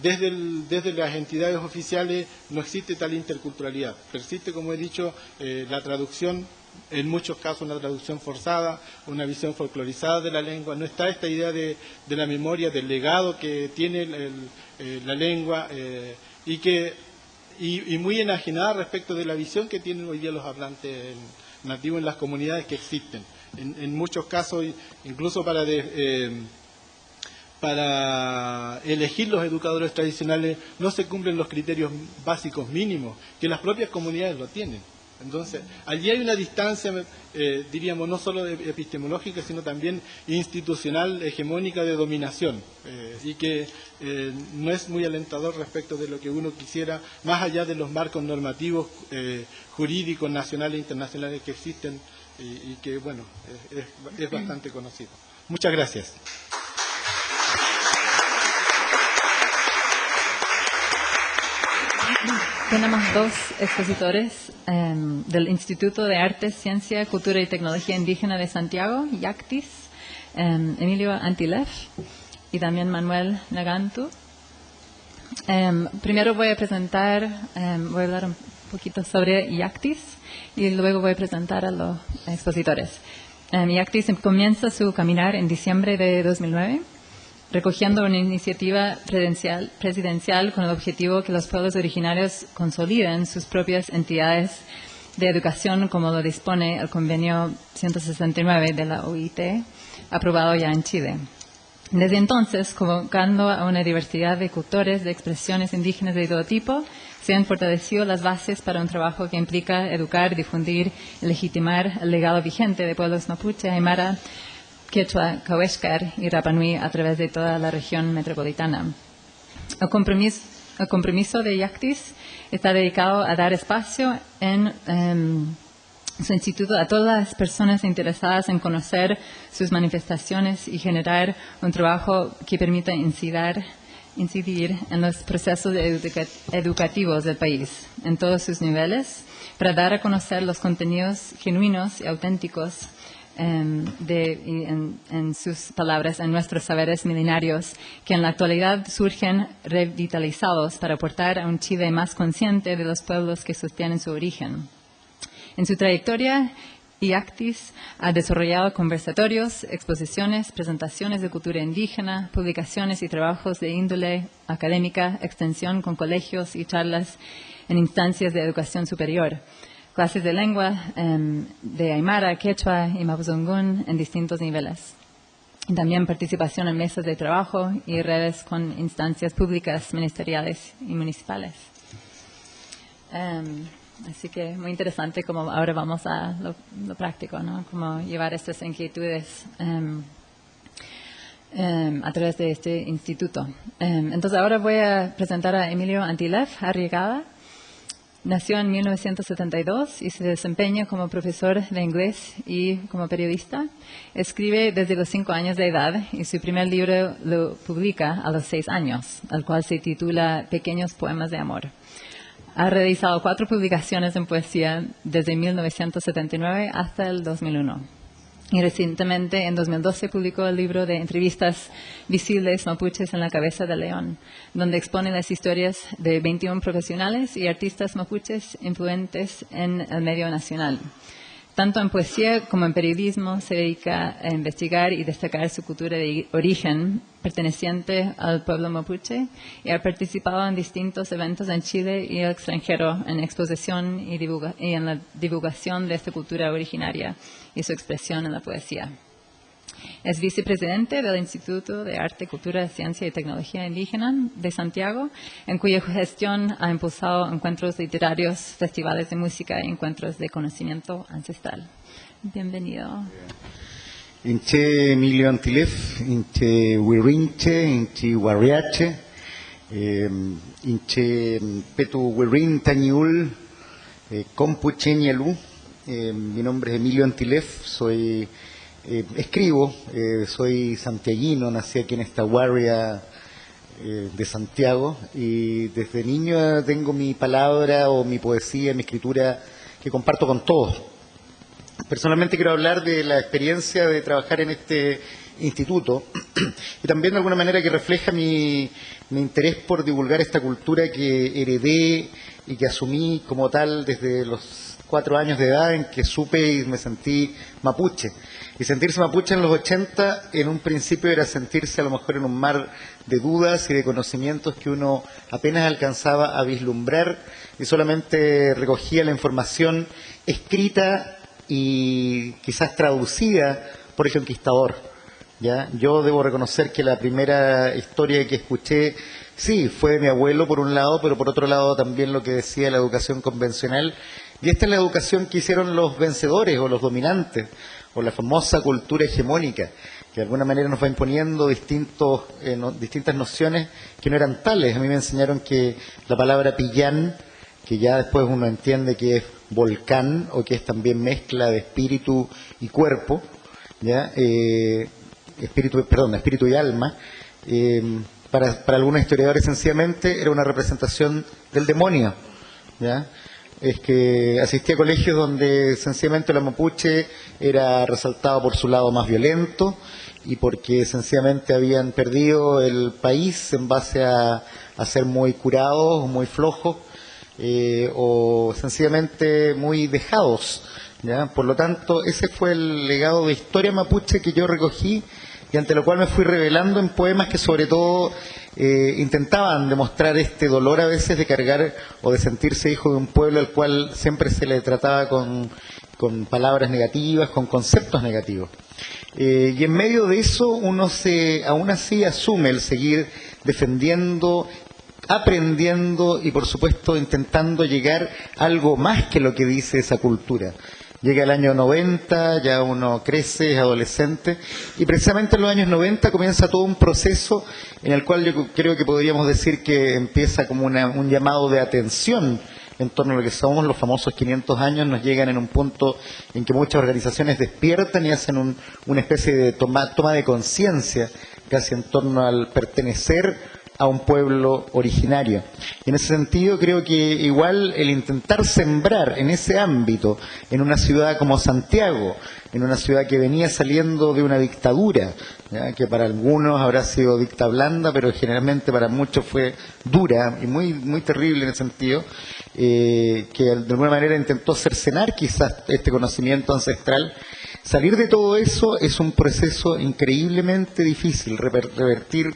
desde las entidades oficiales, no existe tal interculturalidad. Persiste, como he dicho, la traducción, en muchos casos una traducción forzada, una visión folclorizada de la lengua. No está esta idea de la memoria, del legado que tiene la lengua, y muy enajenada respecto de la visión que tienen hoy día los hablantes nativos en las comunidades que existen. En muchos casos, incluso para elegir los educadores tradicionales, no se cumplen los criterios básicos mínimos, que las propias comunidades lo tienen. Entonces, allí hay una distancia, diríamos, no solo epistemológica, sino también institucional, hegemónica, de dominación, y que no es muy alentador respecto de lo que uno quisiera, más allá de los marcos normativos, jurídicos, nacionales e internacionales que existen, y que, bueno, es bastante conocido. Muchas gracias. Tenemos 2 expositores del Instituto de Arte, Ciencia, Cultura y Tecnología Indígena de Santiago, IACTIS, Emilio Antilef y también Manuel Nagantu. Primero voy a hablar un poquito sobre IACTIS y luego voy a presentar a los expositores. IACTIS comienza su caminar en diciembre de 2009. Recogiendo una iniciativa presidencial con el objetivo que los pueblos originarios consoliden sus propias entidades de educación, como lo dispone el convenio 169 de la OIT, aprobado ya en Chile. Desde entonces, convocando a una diversidad de cultores, de expresiones indígenas de todo tipo, se han fortalecido las bases para un trabajo que implica educar, difundir y legitimar el legado vigente de pueblos mapuche, aymara, quechua, cahuéscar y Rapa Nui a través de toda la región metropolitana. El compromiso de IACTIS está dedicado a dar espacio en su instituto a todas las personas interesadas en conocer sus manifestaciones y generar un trabajo que permita incidir en los procesos educativos del país, en todos sus niveles, para dar a conocer los contenidos genuinos y auténticos en sus palabras, en nuestros saberes milenarios, que en la actualidad surgen revitalizados para aportar a un Chile más consciente de los pueblos que sostienen su origen. En su trayectoria, IACTIS ha desarrollado conversatorios, exposiciones, presentaciones de cultura indígena, publicaciones y trabajos de índole académica, extensión con colegios y charlas en instancias de educación superior, clases de lengua de aymara, quechua y mapudungún en distintos niveles. Y también participación en mesas de trabajo y redes con instancias públicas, ministeriales y municipales. Así que muy interesante como ahora vamos a lo práctico, ¿no? Cómo llevar estas inquietudes a través de este instituto. Entonces ahora voy a presentar a Emilio Antilef Arriagada. Nació en 1972 y se desempeña como profesor de inglés y como periodista. Escribe desde los 5 años de edad y su primer libro lo publica a los 6 años, el cual se titula Pequeños poemas de amor. Ha realizado 4 publicaciones en poesía desde 1979 hasta el 2001. Y recientemente, en 2012, publicó el libro de entrevistas visibles mapuches en la cabeza del león, donde expone las historias de 21 profesionales y artistas mapuches influentes en el medio nacional. Tanto en poesía como en periodismo se dedica a investigar y destacar su cultura de origen perteneciente al pueblo mapuche y ha participado en distintos eventos en Chile y el extranjero en exposición y en la divulgación de esta cultura originaria y su expresión en la poesía. Es vicepresidente del Instituto de Arte, Cultura, Ciencia y Tecnología Indígena de Santiago, en cuya gestión ha impulsado encuentros literarios, festivales de música y encuentros de conocimiento ancestral. Bienvenido. Inche Emilio Antilef, Inche Huirrinche, Inche Huarriache, Inche Petu Huirrin Tañiul, Compuche Ñelú. Mi nombre es Emilio Antilef, soy... escribo, soy santiaguino, nací aquí en esta guardia de Santiago y desde niño tengo mi palabra o mi poesía, mi escritura que comparto con todos. Personalmente quiero hablar de la experiencia de trabajar en este instituto y también de alguna manera que refleja mi interés por divulgar esta cultura que heredé y que asumí como tal desde los 4 años de edad en que supe y me sentí mapuche. Y sentirse mapuche en los 80, en un principio era sentirse a lo mejor en un mar de dudas y de conocimientos que uno apenas alcanzaba a vislumbrar y solamente recogía la información escrita y quizás traducida por el conquistador. ¿Ya? Yo debo reconocer que la primera historia que escuché, sí, fue de mi abuelo por un lado, pero por otro lado también lo que decía la educación convencional. Y esta es la educación que hicieron los vencedores o los dominantes, o la famosa cultura hegemónica, que de alguna manera nos va imponiendo distintas nociones que no eran tales. A mí me enseñaron que la palabra pillán, que ya después uno entiende que es volcán, o que es también mezcla de espíritu y cuerpo, ¿ya? Espíritu y alma, para algunos historiadores sencillamente era una representación del demonio, ¿ya? Es que asistí a colegios donde sencillamente la mapuche era resaltado por su lado más violento y porque sencillamente habían perdido el país en base a ser muy curados, muy flojos o sencillamente muy dejados, ¿ya? Por lo tanto, ese fue el legado de historia mapuche que yo recogí y ante lo cual me fui revelando en poemas que sobre todo intentaban demostrar este dolor a veces de cargar o de sentirse hijo de un pueblo al cual siempre se le trataba con con palabras negativas, con conceptos negativos. Y en medio de eso uno aún así asume el seguir defendiendo, aprendiendo y por supuesto intentando llegar a algo más que lo que dice esa cultura. Llega el año 90, ya uno crece, es adolescente, y precisamente en los años 90 comienza todo un proceso en el cual yo creo que podríamos decir que empieza como un llamado de atención en torno a lo que somos los famosos 500 años, nos llegan en un punto en que muchas organizaciones despiertan y hacen una especie de toma de conciencia casi en torno al pertenecer a un pueblo originario. Y en ese sentido creo que igual el intentar sembrar en ese ámbito, en una ciudad como Santiago, en una ciudad que venía saliendo de una dictadura, ¿ya? Que para algunos habrá sido dicta blanda, pero generalmente para muchos fue dura y muy, muy terrible en ese sentido, que de alguna manera intentó cercenar quizás este conocimiento ancestral. Salir de todo eso es un proceso increíblemente difícil, revertir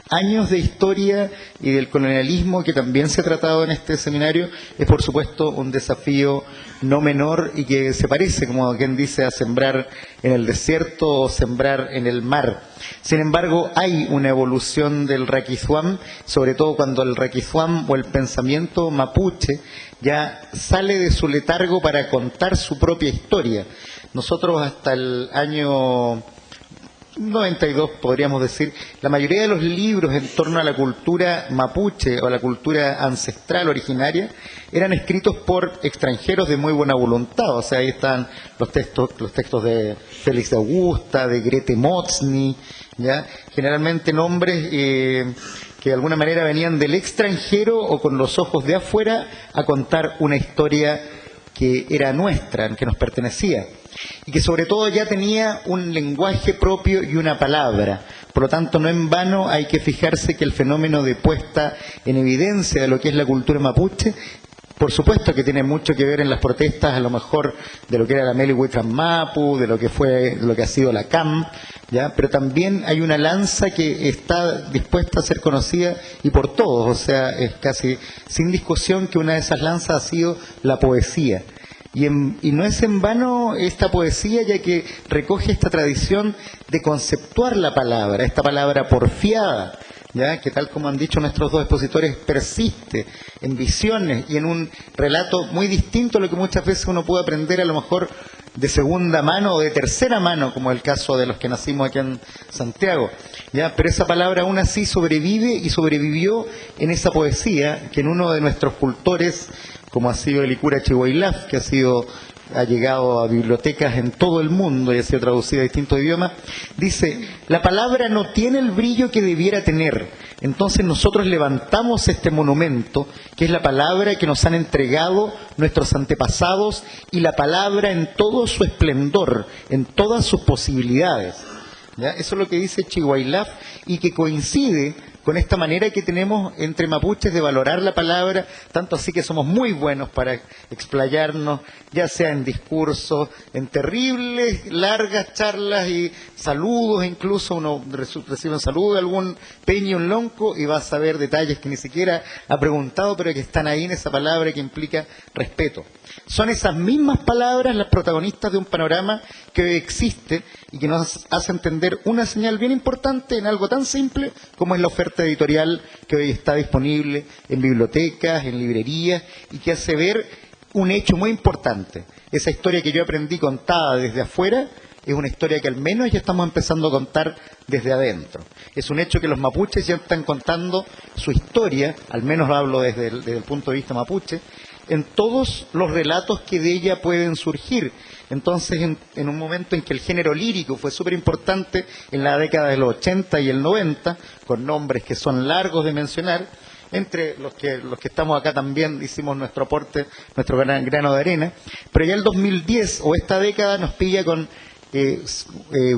años de historia y del colonialismo que también se ha tratado en este seminario es por supuesto un desafío no menor y que se parece, como quien dice, a sembrar en el desierto o sembrar en el mar. Sin embargo, hay una evolución del Raquizuam, sobre todo cuando el Raquizuam o el pensamiento mapuche ya sale de su letargo para contar su propia historia. Nosotros hasta el año 92, podríamos decir, la mayoría de los libros en torno a la cultura mapuche o a la cultura ancestral originaria eran escritos por extranjeros de muy buena voluntad. O sea, ahí están los textos de Félix de Augusta, de Grete Motzny, ¿ya? Generalmente nombres que de alguna manera venían del extranjero o con los ojos de afuera a contar una historia que era nuestra, que nos pertenecía, y que sobre todo ya tenía un lenguaje propio y una palabra. Por lo tanto, no en vano hay que fijarse que el fenómeno de puesta en evidencia de lo que es la cultura mapuche, por supuesto que tiene mucho que ver en las protestas, a lo mejor de lo que era la Meli Huitran Mapu, de lo que ha sido la CAM, ¿ya? Pero también hay una lanza que está dispuesta a ser conocida y por todos, o sea, es casi sin discusión que una de esas lanzas ha sido la poesía. Y no es en vano esta poesía, ya que recoge esta tradición de conceptuar la palabra, esta palabra porfiada, ¿ya? Que tal como han dicho nuestros dos expositores, persiste en visiones y en un relato muy distinto a lo que muchas veces uno puede aprender a lo mejor de segunda mano o de tercera mano, como el caso de los que nacimos aquí en Santiago, ¿ya? Pero esa palabra aún así sobrevive y sobrevivió en esa poesía que en uno de nuestros cultores, como ha sido el Icura Chihuailaf, que ha llegado a bibliotecas en todo el mundo y ha sido traducida a distintos idiomas, dice: la palabra no tiene el brillo que debiera tener. Entonces nosotros levantamos este monumento, que es la palabra que nos han entregado nuestros antepasados, y la palabra en todo su esplendor, en todas sus posibilidades, ¿ya? Eso es lo que dice Chihuailaf, y que coincide con esta manera que tenemos entre mapuches de valorar la palabra, tanto así que somos muy buenos para explayarnos, ya sea en discursos, en terribles, largas charlas y saludos, incluso uno recibe un saludo de algún peño, un lonco, y va a saber detalles que ni siquiera ha preguntado, pero que están ahí en esa palabra que implica respeto. Son esas mismas palabras las protagonistas de un panorama que hoy existe y que nos hace entender una señal bien importante en algo tan simple como es la oferta editorial que hoy está disponible en bibliotecas, en librerías, y que hace ver un hecho muy importante. Esa historia que yo aprendí contada desde afuera es una historia que al menos ya estamos empezando a contar desde adentro. Es un hecho que los mapuches ya están contando su historia, al menos hablo desde el punto de vista mapuche, en todos los relatos que de ella pueden surgir. Entonces, en un momento en que el género lírico fue súper importante en la década de los 80 y el 90, con nombres que son largos de mencionar, entre los que estamos acá también hicimos nuestro aporte, nuestro grano de arena, pero ya el 2010 o esta década nos pilla con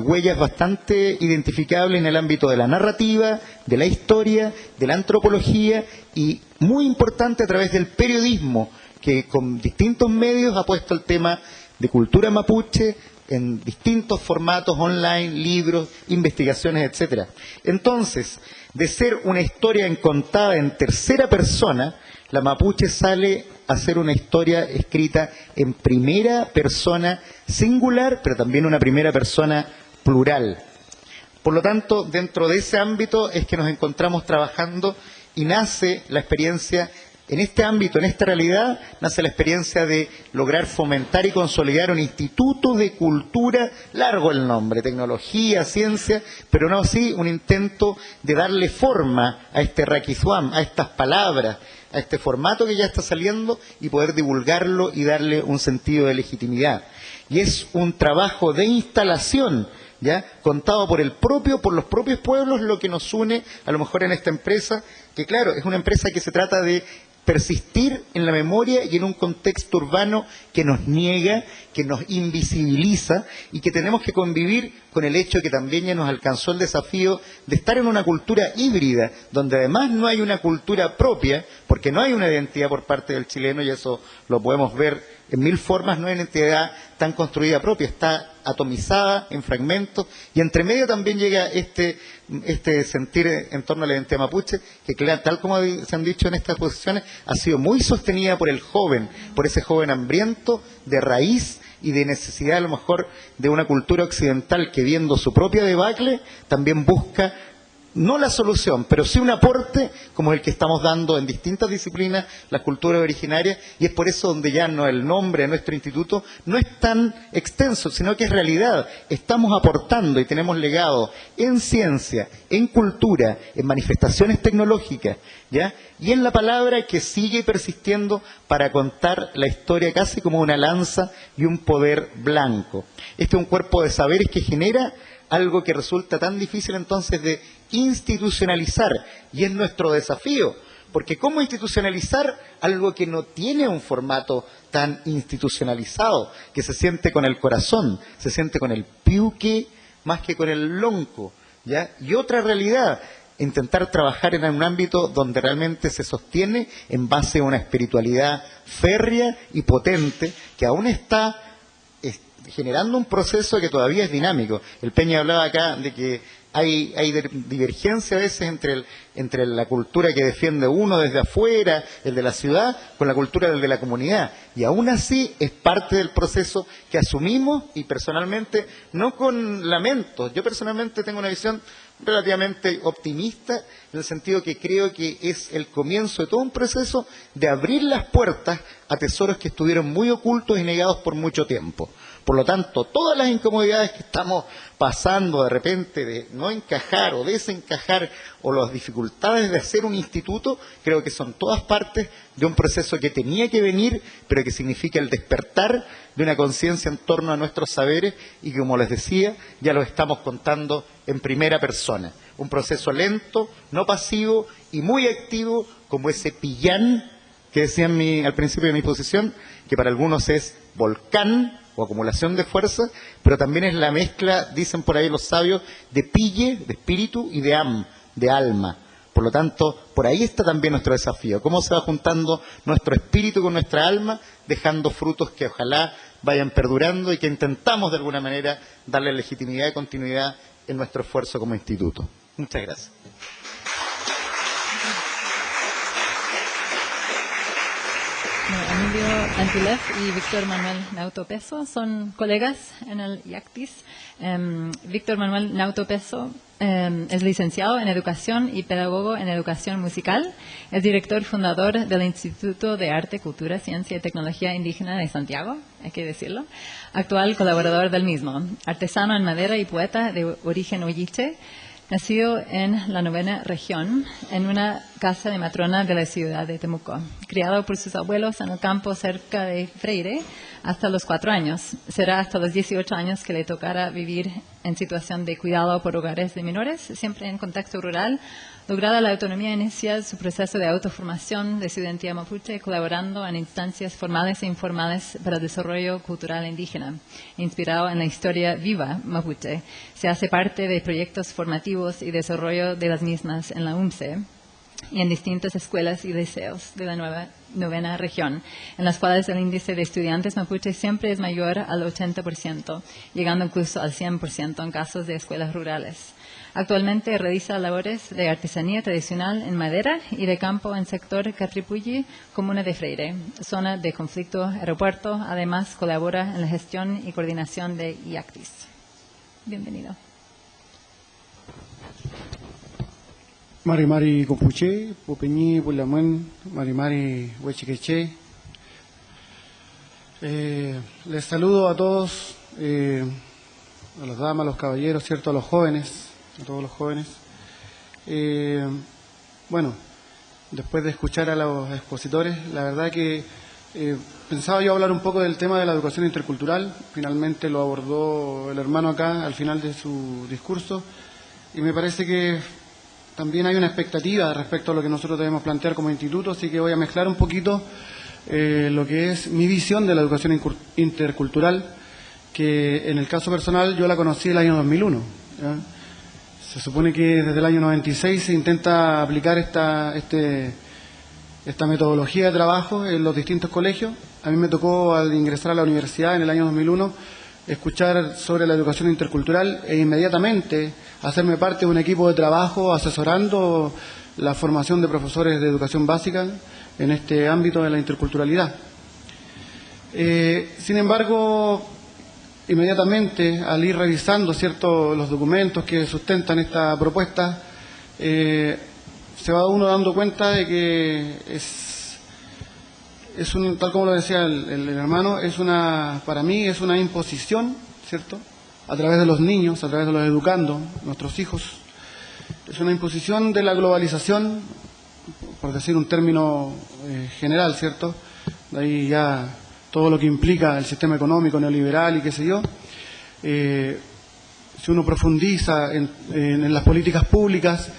huellas bastante identificables en el ámbito de la narrativa, de la historia, de la antropología y muy importante a través del periodismo, que con distintos medios ha puesto el tema de cultura mapuche, en distintos formatos online, libros, investigaciones, etcétera. Entonces, de ser una historia contada en tercera persona, la mapuche sale a ser una historia escrita en primera persona singular, pero también una primera persona plural. Por lo tanto, dentro de ese ámbito es que nos encontramos trabajando y nace la experiencia, en este ámbito, en esta realidad, nace la experiencia de lograr fomentar y consolidar un instituto de cultura, largo el nombre, tecnología, ciencia, pero no así un intento de darle forma a este raquizuam, a estas palabras, a este formato que ya está saliendo y poder divulgarlo y darle un sentido de legitimidad. Y es un trabajo de instalación, ¿ya? Contado por los propios pueblos, lo que nos une a lo mejor en esta empresa, que claro, es una empresa que se trata de persistir en la memoria y en un contexto urbano que nos niega, que nos invisibiliza y que tenemos que convivir con el hecho que también ya nos alcanzó el desafío de estar en una cultura híbrida, donde además no hay una cultura propia, porque no hay una identidad por parte del chileno, y eso lo podemos ver en mil formas, no hay una identidad tan construida propia, está atomizada en fragmentos, y entre medio también llega este sentir en torno a la identidad mapuche, que claro, tal como se han dicho en estas posiciones, ha sido muy sostenida por el joven, por ese joven hambriento de raíz y de necesidad a lo mejor de una cultura occidental que, viendo su propia debacle, también busca no la solución, pero sí un aporte como el que estamos dando en distintas disciplinas, las culturas originarias, y es por eso donde ya no el nombre de nuestro instituto no es tan extenso, sino que es realidad. Estamos aportando y tenemos legado en ciencia, en cultura, en manifestaciones tecnológicas, ¿ya? Y en la palabra que sigue persistiendo para contar la historia casi como una lanza y un poder blanco. Este es un cuerpo de saberes que genera algo que resulta tan difícil entonces de institucionalizar, y es nuestro desafío, porque ¿cómo institucionalizar algo que no tiene un formato tan institucionalizado, que se siente con el corazón, se siente con el piuque más que con el lonco, ¿ya? Y otra realidad, intentar trabajar en un ámbito donde realmente se sostiene en base a una espiritualidad férrea y potente, que aún está generando un proceso que todavía es dinámico. El Peña hablaba acá de que hay divergencia a veces entre la cultura que defiende uno desde afuera, el de la ciudad, con la cultura del de la comunidad. Y aún así es parte del proceso que asumimos, y personalmente, no con lamentos. Yo personalmente tengo una visión relativamente optimista, en el sentido que creo que es el comienzo de todo un proceso de abrir las puertas a tesoros que estuvieron muy ocultos y negados por mucho tiempo. Por lo tanto, todas las incomodidades que estamos pasando de repente de no encajar o desencajar, o las dificultades de hacer un instituto, creo que son todas partes de un proceso que tenía que venir, pero que significa el despertar de una conciencia en torno a nuestros saberes, y que, como les decía, ya lo estamos contando en primera persona. Un proceso lento, no pasivo y muy activo, como ese pillán que decía al principio de mi posición, que para algunos es volcán o acumulación de fuerza, pero también es la mezcla, dicen por ahí los sabios, de pille, de espíritu, y de alma. Por lo tanto, por ahí está también nuestro desafío. Cómo se va juntando nuestro espíritu con nuestra alma, dejando frutos que ojalá vayan perdurando y que intentamos de alguna manera darle legitimidad y continuidad en nuestro esfuerzo como instituto. Muchas gracias. Emilio Antilef y Víctor Manuel Nauto Peso son colegas en el IACTIS. Víctor Manuel Nauto Peso es licenciado en Educación y pedagogo en Educación Musical. Es director fundador del Instituto de Arte, Cultura, Ciencia y Tecnología Indígena de Santiago, hay que decirlo. Actual colaborador del mismo. Artesano en madera y poeta de origen huilliche. Nacido en la 9ª región, en una casa de matrona de la ciudad de Temuco. Criado por sus abuelos en el campo cerca de Freire hasta los 4 años. Será hasta los 18 años que le tocará vivir en situación de cuidado por hogares de menores, siempre en contexto rural. Lograda la autonomía, inicia su proceso de autoformación de su identidad mapuche, colaborando en instancias formales e informales para el desarrollo cultural indígena, inspirado en la historia viva mapuche. Se hace parte de proyectos formativos y desarrollo de las mismas en la UMCE. y en distintas escuelas y liceos de la novena región, en las cuales el índice de estudiantes mapuche siempre es mayor al 80%, llegando incluso al 100% en casos de escuelas rurales. Actualmente realiza labores de artesanía tradicional en madera y de campo en sector Catripulli, comuna de Freire, zona de conflicto aeropuerto. Además, colabora en la gestión y coordinación de IACTIS. Bienvenido. Mari Mari Compuche, Pupeñi, Pulamuen, Mari Mari Huechiqueche. Les saludo a todos, a las damas, a los caballeros, cierto, a los jóvenes, a todos los jóvenes. Bueno, después de escuchar a los expositores, la verdad que pensaba yo hablar un poco del tema de la educación intercultural. Finalmente lo abordó el hermano acá al final de su discurso y me parece que también hay una expectativa respecto a lo que nosotros debemos plantear como instituto, así que voy a mezclar un poquito lo que es mi visión de la educación intercultural, que en el caso personal yo la conocí el año 2001. ¿ya? Se supone que desde el año 96 se intenta aplicar esta metodología de trabajo en los distintos colegios. A mí me tocó, al ingresar a la universidad en el año 2001, escuchar sobre la educación intercultural e inmediatamente hacerme parte de un equipo de trabajo asesorando la formación de profesores de educación básica en este ámbito de la interculturalidad. Sin embargo, inmediatamente al ir revisando los documentos que sustentan esta propuesta, se va uno dando cuenta de que tal como lo decía el hermano, para mí es una imposición, ¿cierto?, a través de los niños, a través de los educandos, nuestros hijos. Es una imposición de la globalización, por decir un término general, ¿cierto? De ahí ya todo lo que implica el sistema económico neoliberal y qué sé yo. Si uno profundiza en las políticas públicas,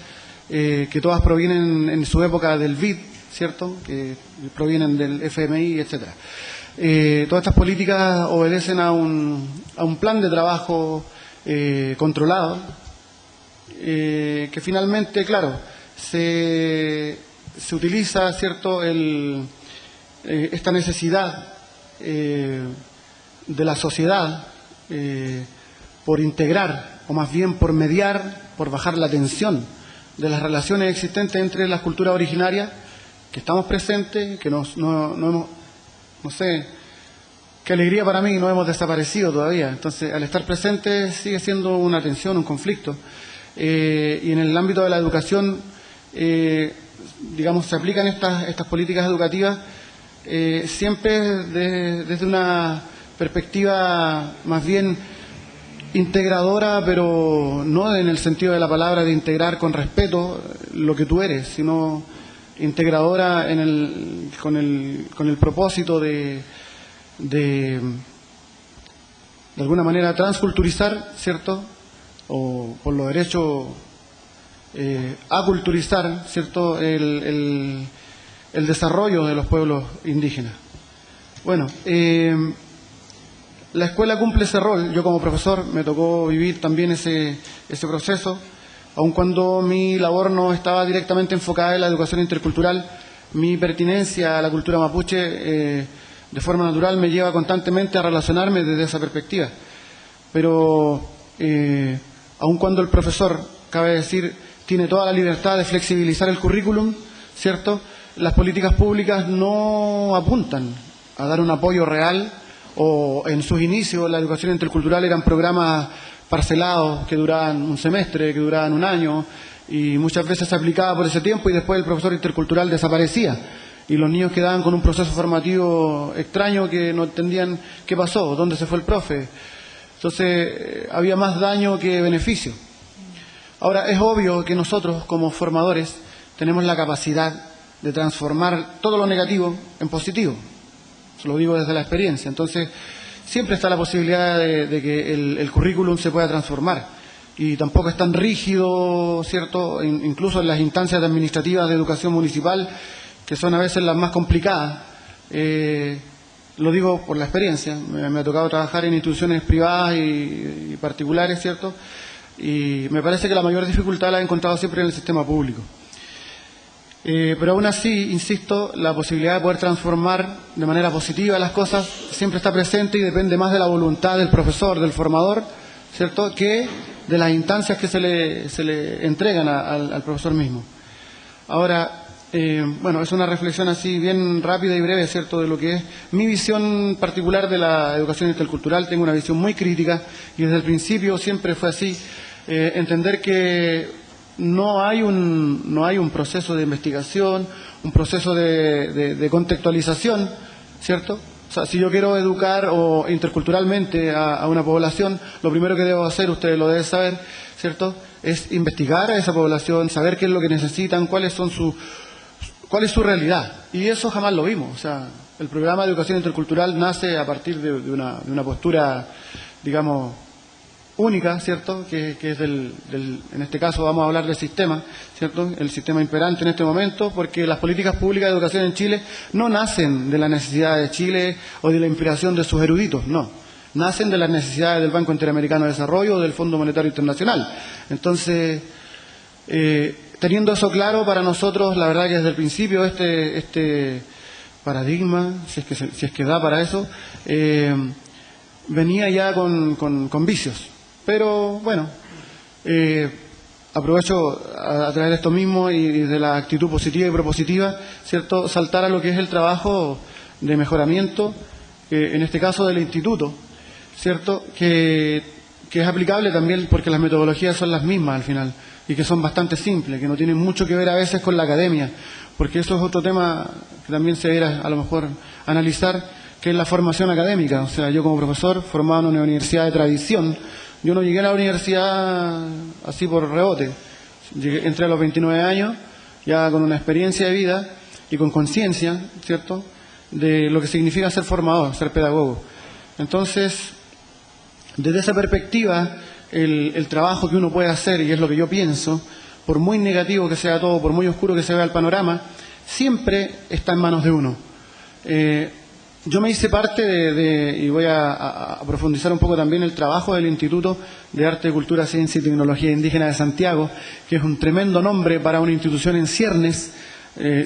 que todas provienen en su época del BID, ¿cierto?, que provienen del FMI, etcétera. Todas estas políticas obedecen a un plan de trabajo controlado, que finalmente, claro, se utiliza, ¿cierto?, esta necesidad de la sociedad por integrar, o más bien por mediar, por bajar la tensión de las relaciones existentes entre las culturas originarias, que estamos presentes, que no hemos, no sé, qué alegría para mí, no hemos desaparecido todavía. Entonces, al estar presentes sigue siendo una tensión, un conflicto. Y en el ámbito de la educación, digamos, se aplican estas políticas educativas siempre desde una perspectiva más bien integradora, pero no en el sentido de la palabra de integrar con respeto lo que tú eres, sino integradora con el propósito de alguna manera transculturizar, ¿cierto?, o por lo derecho aculturizar, ¿cierto?, el desarrollo de los pueblos indígenas. Bueno, la escuela cumple ese rol. Yo como profesor me tocó vivir también ese proceso, aun cuando mi labor no estaba directamente enfocada en la educación intercultural. Mi pertinencia a la cultura mapuche de forma natural me lleva constantemente a relacionarme desde esa perspectiva. Pero aun cuando el profesor, cabe decir, tiene toda la libertad de flexibilizar el currículum, ¿cierto?, las políticas públicas no apuntan a dar un apoyo real, o en sus inicios la educación intercultural eran programas parcelados que duraban un semestre, que duraban un año, y muchas veces se aplicaba por ese tiempo y después el profesor intercultural desaparecía y los niños quedaban con un proceso formativo extraño que no entendían qué pasó, dónde se fue el profe. Entonces había más daño que beneficio. Ahora, es obvio que nosotros como formadores tenemos la capacidad de transformar todo lo negativo en positivo. Eso lo digo desde la experiencia. Entonces, siempre está la posibilidad de que el currículum se pueda transformar. Y tampoco es tan rígido, ¿cierto?, incluso en las instancias administrativas de educación municipal, que son a veces las más complicadas. Lo digo por la experiencia. Me ha tocado trabajar en instituciones privadas y particulares, ¿cierto?, y me parece que la mayor dificultad la he encontrado siempre en el sistema público. Pero aún así, insisto, la posibilidad de poder transformar de manera positiva las cosas siempre está presente y depende más de la voluntad del profesor, del formador, ¿cierto?, que de las instancias que se le entregan al profesor mismo. Ahora, bueno, es una reflexión así bien rápida y breve, ¿cierto?, de lo que es mi visión particular de la educación intercultural. Tengo una visión muy crítica y desde el principio siempre fue así. Entender que no hay un proceso de investigación, un proceso de contextualización, ¿cierto? O sea, si yo quiero educar o interculturalmente a una población, lo primero que debo hacer, ustedes lo deben saber, ¿cierto?, es investigar a esa población, saber qué es lo que necesitan, cuál es su realidad. Y eso jamás lo vimos. O sea, el programa de educación intercultural nace a partir de una postura, digamos, única, ¿cierto?, que es en este caso vamos a hablar del sistema, ¿cierto?, el sistema imperante en este momento, porque las políticas públicas de educación en Chile no nacen de la necesidad de Chile o de la inspiración de sus eruditos, no, nacen de las necesidades del Banco Interamericano de Desarrollo o del Fondo Monetario Internacional. Entonces, teniendo eso claro, para nosotros, la verdad que desde el principio este paradigma, si es que da para eso, venía ya con vicios. Pero bueno, aprovecho a través de esto mismo y de la actitud positiva y propositiva, ¿cierto?, saltar a lo que es el trabajo de mejoramiento, en este caso del instituto, ¿cierto?, que es aplicable también porque las metodologías son las mismas al final y que son bastante simples, que no tienen mucho que ver a veces con la academia, porque eso es otro tema que también se debería a lo mejor analizar, que es la formación académica. O sea, yo como profesor formado en una universidad de tradición, yo no llegué a la universidad así por rebote. Entré a los 29 años, ya con una experiencia de vida y con conciencia, ¿cierto?, de lo que significa ser formador, ser pedagogo. Entonces, desde esa perspectiva, el trabajo que uno puede hacer, y es lo que yo pienso, por muy negativo que sea todo, por muy oscuro que se vea el panorama, siempre está en manos de uno. Yo me hice parte y voy a profundizar un poco también el trabajo del Instituto de Arte, Cultura, Ciencia y Tecnología Indígena de Santiago, que es un tremendo nombre para una institución en ciernes.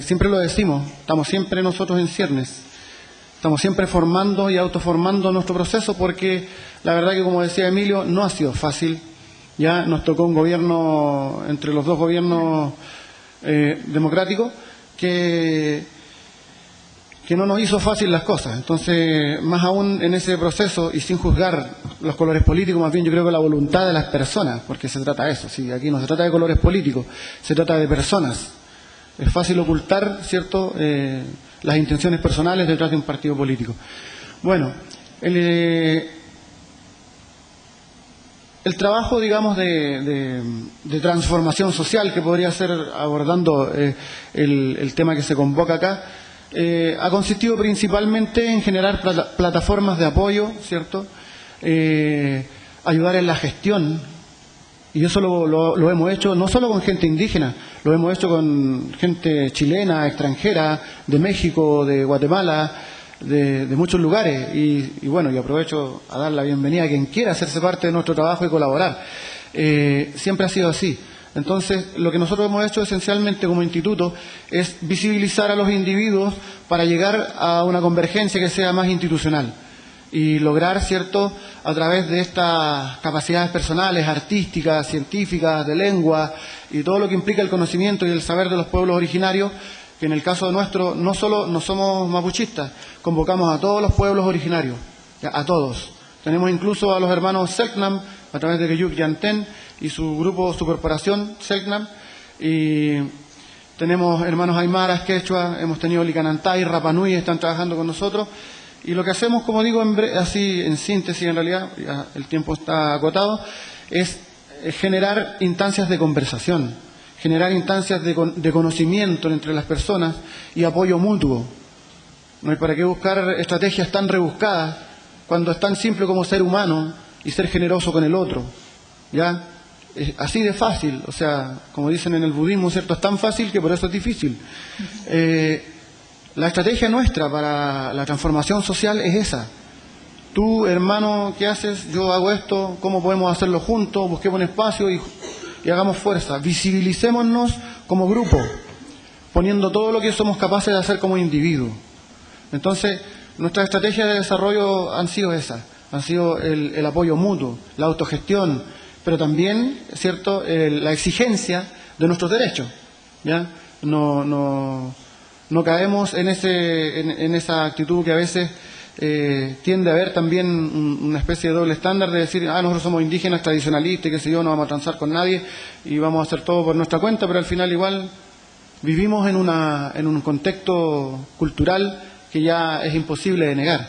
Siempre lo decimos, estamos siempre nosotros en ciernes. Estamos siempre formando y autoformando nuestro proceso porque la verdad que, como decía Emilio, no ha sido fácil. Ya nos tocó un gobierno, entre los dos gobiernos democráticos, que no nos hizo fácil las cosas. Entonces, más aún en ese proceso, y sin juzgar los colores políticos, más bien yo creo que la voluntad de las personas, porque se trata de eso, sí, aquí no se trata de colores políticos, se trata de personas. Es fácil ocultar, ¿cierto?, las intenciones personales detrás de un partido político. Bueno, el trabajo, digamos, de transformación social que podría ser abordando el tema que se convoca acá, ha consistido principalmente en generar plataformas de apoyo, ¿cierto?, ayudar en la gestión, y eso lo hemos hecho no solo con gente indígena, lo hemos hecho con gente chilena, extranjera, de México, de Guatemala, de muchos lugares, y bueno, y aprovecho a dar la bienvenida a quien quiera hacerse parte de nuestro trabajo y colaborar. Siempre ha sido así. Entonces, lo que nosotros hemos hecho esencialmente como instituto es visibilizar a los individuos para llegar a una convergencia que sea más institucional y lograr, ¿cierto?, a través de estas capacidades personales, artísticas, científicas, de lengua y todo lo que implica el conocimiento y el saber de los pueblos originarios, que en el caso nuestro no solo no somos mapuchistas, convocamos a todos los pueblos originarios, a todos. Tenemos incluso a los hermanos Selknam, a través de Keyuk Yantén y su grupo, su corporación Selknam, y tenemos hermanos aymaras, quechua, hemos tenido Licanantay, Rapa Nui, están trabajando con nosotros, y lo que hacemos, como digo, así en síntesis, en realidad, ya el tiempo está acotado, es generar instancias de conversación, generar instancias de conocimiento entre las personas y apoyo mutuo. No hay para qué buscar estrategias tan rebuscadas cuando es tan simple como ser humano y ser generoso con el otro, ¿ya? Es así de fácil, o sea, como dicen en el budismo, ¿cierto?, es tan fácil que por eso es difícil. La estrategia nuestra para la transformación social es esa. Tú, hermano, ¿qué haces? Yo hago esto, ¿cómo podemos hacerlo juntos? Busquemos un espacio y hagamos fuerza. Visibilicémonos como grupo. poniendo todo lo que somos capaces de hacer como individuos. Entonces, nuestras estrategias de desarrollo han sido esas, han sido el apoyo mutuo, la autogestión, pero también, ¿cierto?, la exigencia de nuestros derechos, ¿ya? No caemos en esa actitud que a veces tiende a haber también una especie de doble estándar de decir, nosotros somos indígenas, tradicionalistas, qué sé yo, no vamos a transar con nadie y vamos a hacer todo por nuestra cuenta, pero al final igual vivimos en un contexto cultural que ya es imposible de negar.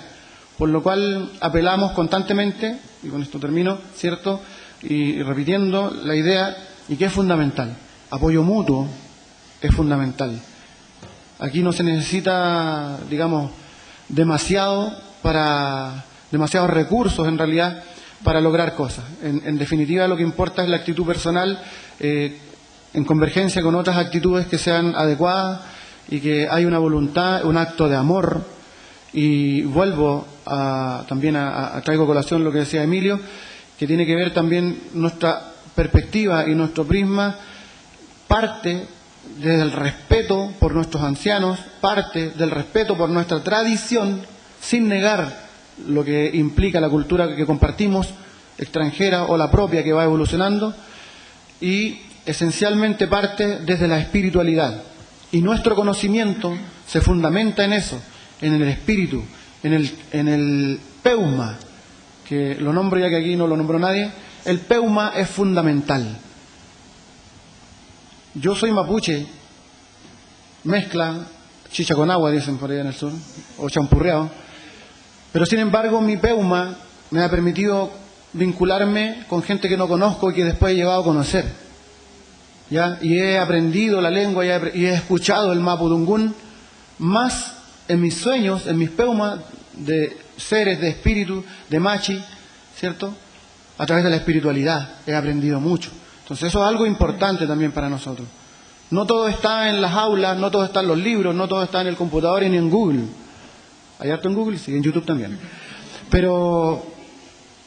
Por lo cual apelamos constantemente, y con esto termino, ¿cierto?, y repitiendo la idea, y que es fundamental, apoyo mutuo es fundamental. Aquí no se necesita, digamos, demasiados recursos en realidad para lograr cosas. En definitiva, lo que importa es la actitud personal en convergencia con otras actitudes que sean adecuadas y que hay una voluntad, un acto de amor. Y vuelvo también traigo a colación lo que decía Emilio, que tiene que ver también nuestra perspectiva y nuestro prisma, parte desde el respeto por nuestros ancianos, parte del respeto por nuestra tradición, sin negar lo que implica la cultura que compartimos, extranjera o la propia que va evolucionando, y esencialmente parte desde la espiritualidad. Y nuestro conocimiento se fundamenta en eso, en el espíritu, en el peuma, que lo nombro ya que aquí no lo nombró nadie. El peuma es fundamental. Yo soy mapuche, mezcla, chicha con agua, dicen por allá en el sur, o champurreado, pero sin embargo mi peuma me ha permitido vincularme con gente que no conozco y que después he llegado a conocer, ¿ya? Y he aprendido la lengua y he escuchado el mapudungún más en mis sueños, en mis peumas de seres, de espíritu, de machi, ¿cierto? A través de la espiritualidad he aprendido mucho. Entonces eso es algo importante también para nosotros. No todo está en las aulas, no todo está en los libros, no todo está en el computador y ni en Google. ¿Hay harto en Google? Sí, en YouTube también. Pero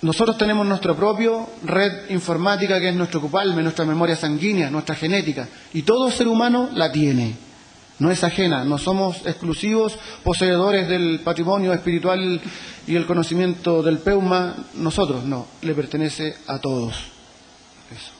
nosotros tenemos nuestra propia red informática que es nuestro Cupalme, nuestra memoria sanguínea, nuestra genética. Y todo ser humano la tiene. No es ajena, no somos exclusivos poseedores del patrimonio espiritual y el conocimiento del peuma, nosotros no, le pertenece a todos. Eso.